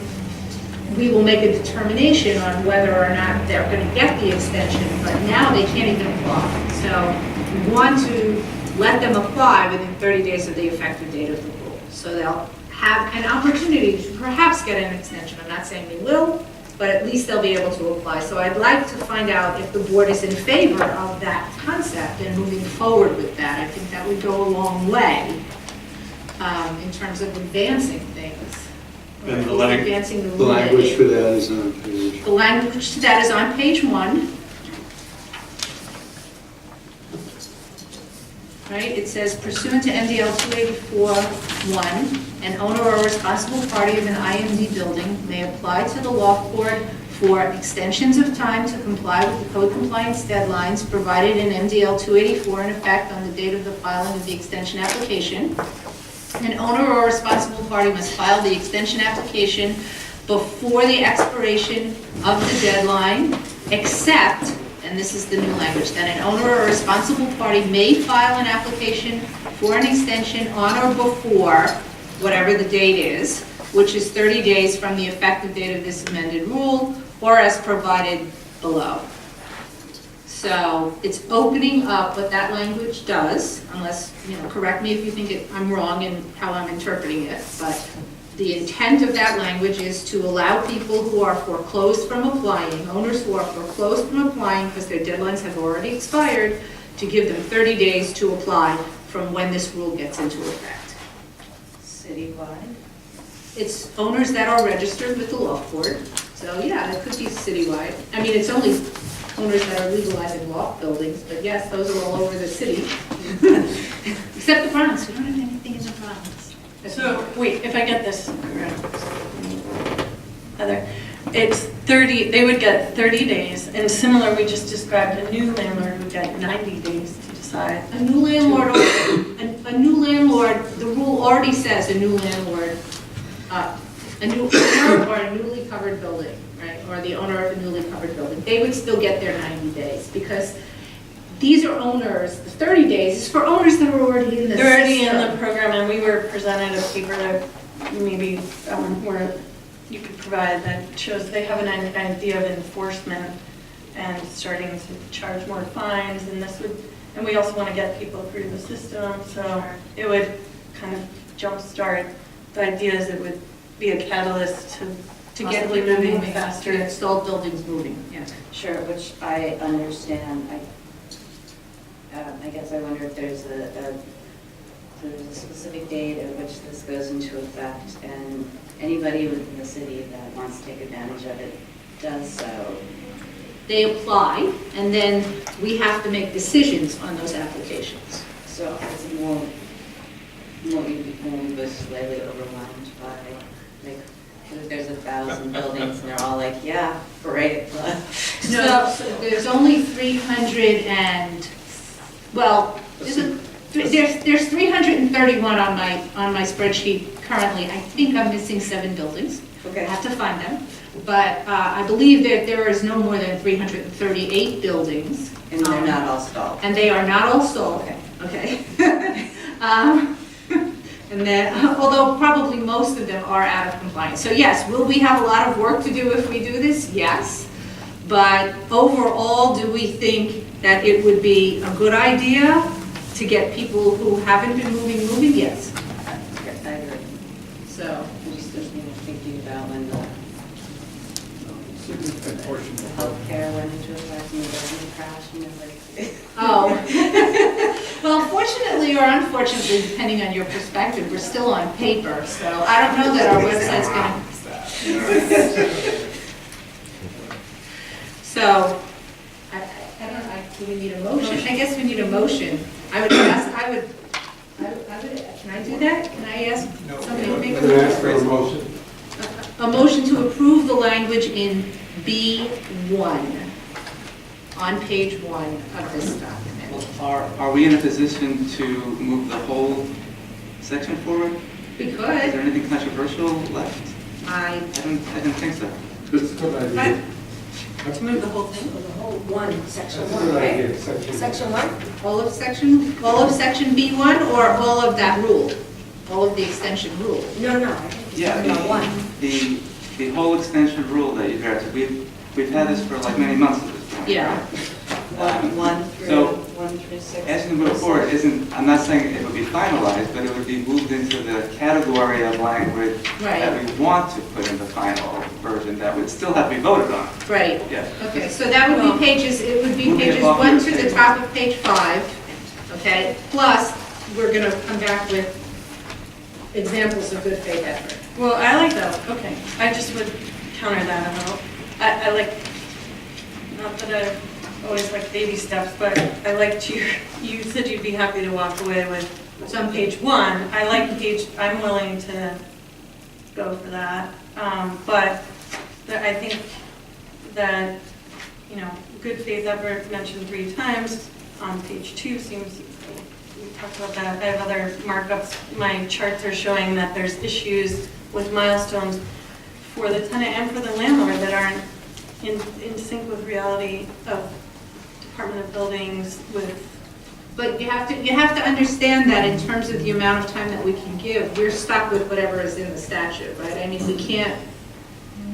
we will make a determination on whether or not they're going to get the extension, but now they can't even apply. So we want to let them apply within 30 days of the effective date of the rule. So they'll have an opportunity to perhaps get an extension. I'm not saying they will, but at least they'll be able to apply. So I'd like to find out if the board is in favor of that concept and moving forward with that. I think that would go a long way in terms of advancing things. And Or advancing the language for that is on page. The language to that is on page 1. Right, it says pursuant to MDL 284-1, an owner or responsible party of an IMD building may apply to the Loft Board for extensions of time to comply with the code compliance deadlines provided in MDL 284 in effect on the date of the filing of the extension application. An owner or responsible party must file the extension application before the expiration of the deadline, except, and this is the new language, that an owner or responsible party may file an application for an extension on or before whatever the date is, which is 30 days from the effective date of this amended rule, or as provided below. So it's opening up what that language does, unless, correct me if you think I'm wrong in how I'm interpreting it, but the intent of that language is to allow people who are foreclosed from applying, owners who are foreclosed from applying because their deadlines have already expired, to give them 30 days to apply from when this rule gets into effect. Citywide? It's owners that are registered with the Loft Board, so yeah, it could be citywide. I mean, it's only owners that are legalizing loft buildings, but yes, those are all over the city. Except the Bronx, we don't have anything in the Bronx. So, wait, if I get this correct, Heather, it's 30, they would get 30 days, and similar, we just described a new landlord would get 90 days to decide. A new landlord, the rule already says a new landlord, a new owner or a newly covered building, right, or the owner of a newly covered building, they would still get their 90 days, because these are owners, the 30 days is for owners that are already in the system. They're already in the program, and we were presented a paper that maybe where you could provide that shows they have an idea of enforcement and starting to charge more fines, and this would, and we also want to get people through the system, so it would kind of jumpstart the ideas. It would be a catalyst to get possibly people moving moving, faster. to install buildings moving, yeah. Sure, which I understand. I guess I wonder if there's a specific date at which this goes into effect, and anybody within the city that wants to take advantage of it does so. They apply, and then we have to make decisions on those applications. So it's more we was slightly overwhelmed by, like, what if there's 1,000 buildings and they're all like, yeah, great. No, so there's only 300 and, well, there's 331 on my spreadsheet currently. I think I'm missing 7 buildings. Okay. I have to find them. But I believe that there is no more than 338 buildings. And they're not all stalled. And they are not all stalled. Okay. And then, although probably most of them are out of compliance. So yes, will we have a lot of work to do if we do this? Yes. But overall, do we think that it would be a good idea to get people who haven't been moving? Yes. I agree. So, I just thinking about when the healthcare went into effect and the building crashed and everything. oh. Well, fortunately or unfortunately, depending on your perspective, we're still on paper. So I don't know that our website's going to. So, I don't know, do we need a motion? I guess we need a motion. I would ask, can I do that? Can I ask somebody to make a motion? A motion to approve the language in B1 on page 1 of this document. Are we in a position to move the whole section forward? We Is there could, anything controversial left? I, I didn't think so. That's a good idea. To move the whole thing? For the whole one, section That's a one, good right? idea, section. Section one? all of section B1 or all of that rule? All of the extension rule? No, I think he's Yeah, talking about one. the whole extension rule that you drafted, we've had this for like many months at this point. Yeah. One through, So, 1 through 6. As you move forward, I'm not saying it would be finalized, but it would be moved into the category of language Right. that we want to put in the final version that would still have to be voted on. Right. Yeah. Okay, so that would be pages, it would be Moving it pages off 1 your to the table. top of page 5, okay? Plus, we're going to come back with examples of good faith effort. Well, I like that, okay. I just would counter that a little. I like, not that I always like baby steps, but I liked you said you'd be happy to walk away with what's on page 1. I like I'm willing to go for that. But I think that, good faith effort mentioned 3 times on page 2 seems, we talked about that. I have other markups. My charts are showing that there's issues with milestones for the tenant and for the landlord that aren't in sync with reality of Department of Buildings with. But you have to understand that in terms of the amount of time that we can give, we're stuck with whatever is in the statute, right? I mean,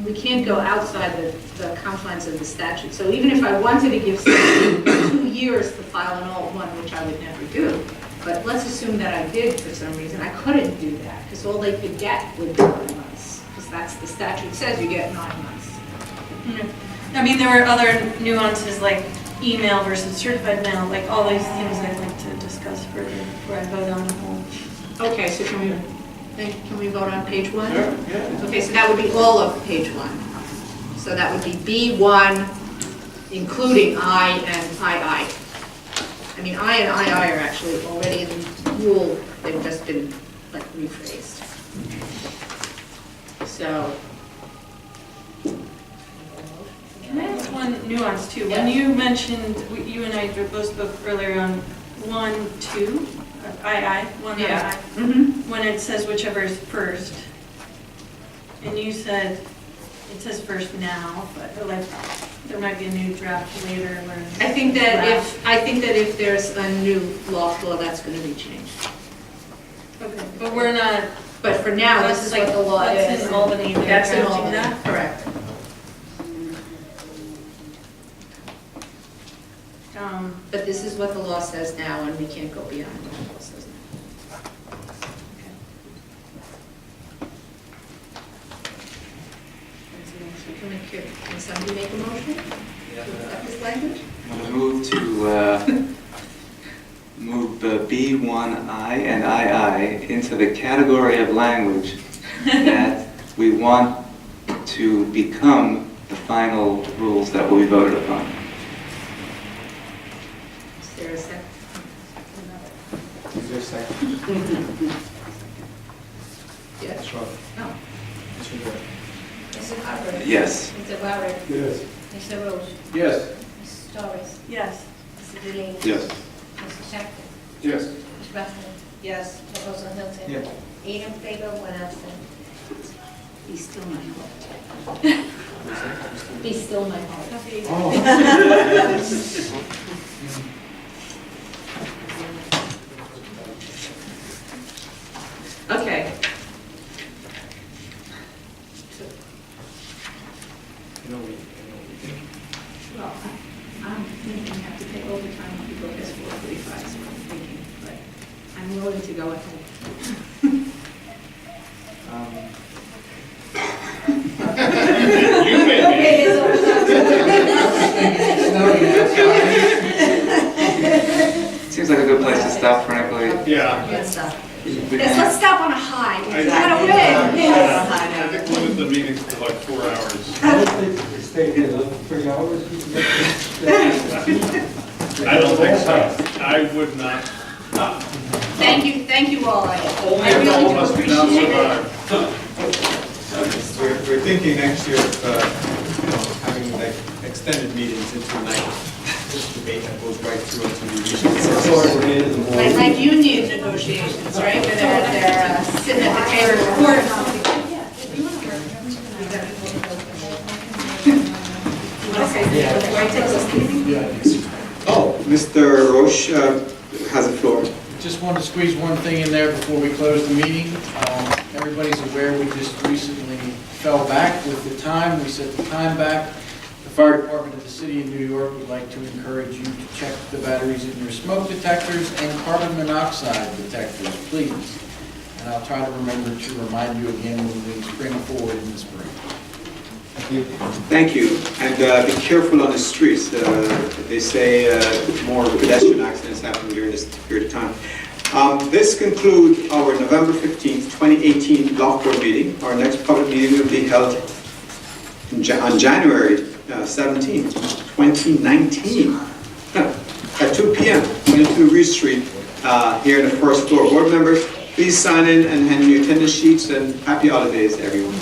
we can't go outside the confines of the statute. So even if I wanted to give somebody 2 years to file an alt one, which I would never do, but let's assume that I did for some reason, I couldn't do that, because all they could get would be 9 months, because that's, the statute says you get 9 months. I mean, there were other nuances like email versus certified mail, like all these things I'd like to discuss further before I vote on the whole. Okay, so can we vote on page 1? Sure, yeah. Okay, so that would be all of page 1. So that would be B1, including I and II. I mean, I and II are actually already in the rule, they've just been like rephrased. So, Can I ask one nuance too? When you mentioned, you and I both spoke earlier on 1, 2, II, 1, yeah. II, when it says whichever is first, and you said it says first now, but like there might be a new draft later where. I think that if there's a new loft law, that's going to be changed. Okay, but we're not. But for now, this is what the law is. That's in Albany. they're That's in drafting Albany, that? correct. But this is what the law says now, and we can't go beyond what the law says now. Can somebody make a motion to accept this language? I'm going to move to move the B1I and II into the category of language that we want to become the final rules that will be voted upon. Is there a second? Is there a second? Yes. Sure. No. Mr. Carver? Yes. Mr. Barrett? Yes. Mr. Roach? Yes. Mrs. Torres? Yes. Mr. Delaney? Yes. Mr. Shepherd? Yes. Mr. Bethany? Yes. Proposal Hilton? Yeah. 8 in favor, 1 absent. Be still my heart. Be still my heart. Okay. Well, I'm thinking I have to take overtime if you go past 4:45, so I'm thinking, but I'm willing to go ahead. You made me. Okay, it's Seems like a good place to stop, frankly. Yeah. Let's stop. We Let's stop on a high. We gotta win. I think limit the meetings to like 4 hours. I don't think we stay here another 3 hours. I don't think so. I would not. Thank you all. I Only I a really couple do must now appreciate it. survive. We're thinking next year of having like extended meetings into the night. this debate that goes right through into the Like union negotiations, right, where they're sitting at the table of court or something. You want to say something before I take this? Oh, Mr. Roche has the floor. Just wanted to squeeze one thing in there before we close the meeting. Everybody's aware we just recently fell back with the time. We set the time back. The fire department of the city of New York would like to encourage you to check the batteries in your smoke detectors and carbon monoxide detectors, please. And I'll try to remember to remind you again when we spring forward in the spring. Thank you. And be careful on the streets. They say more pedestrian accidents happen during this period of time. This concludes our November 15th, 2018 Loft Board meeting. Our next public meeting will be held on January 17th, 2019 at 2 p.m. 22 Reed Street here in the first floor. Board members, please sign in and hand in your attendance sheets, and happy holidays, everyone.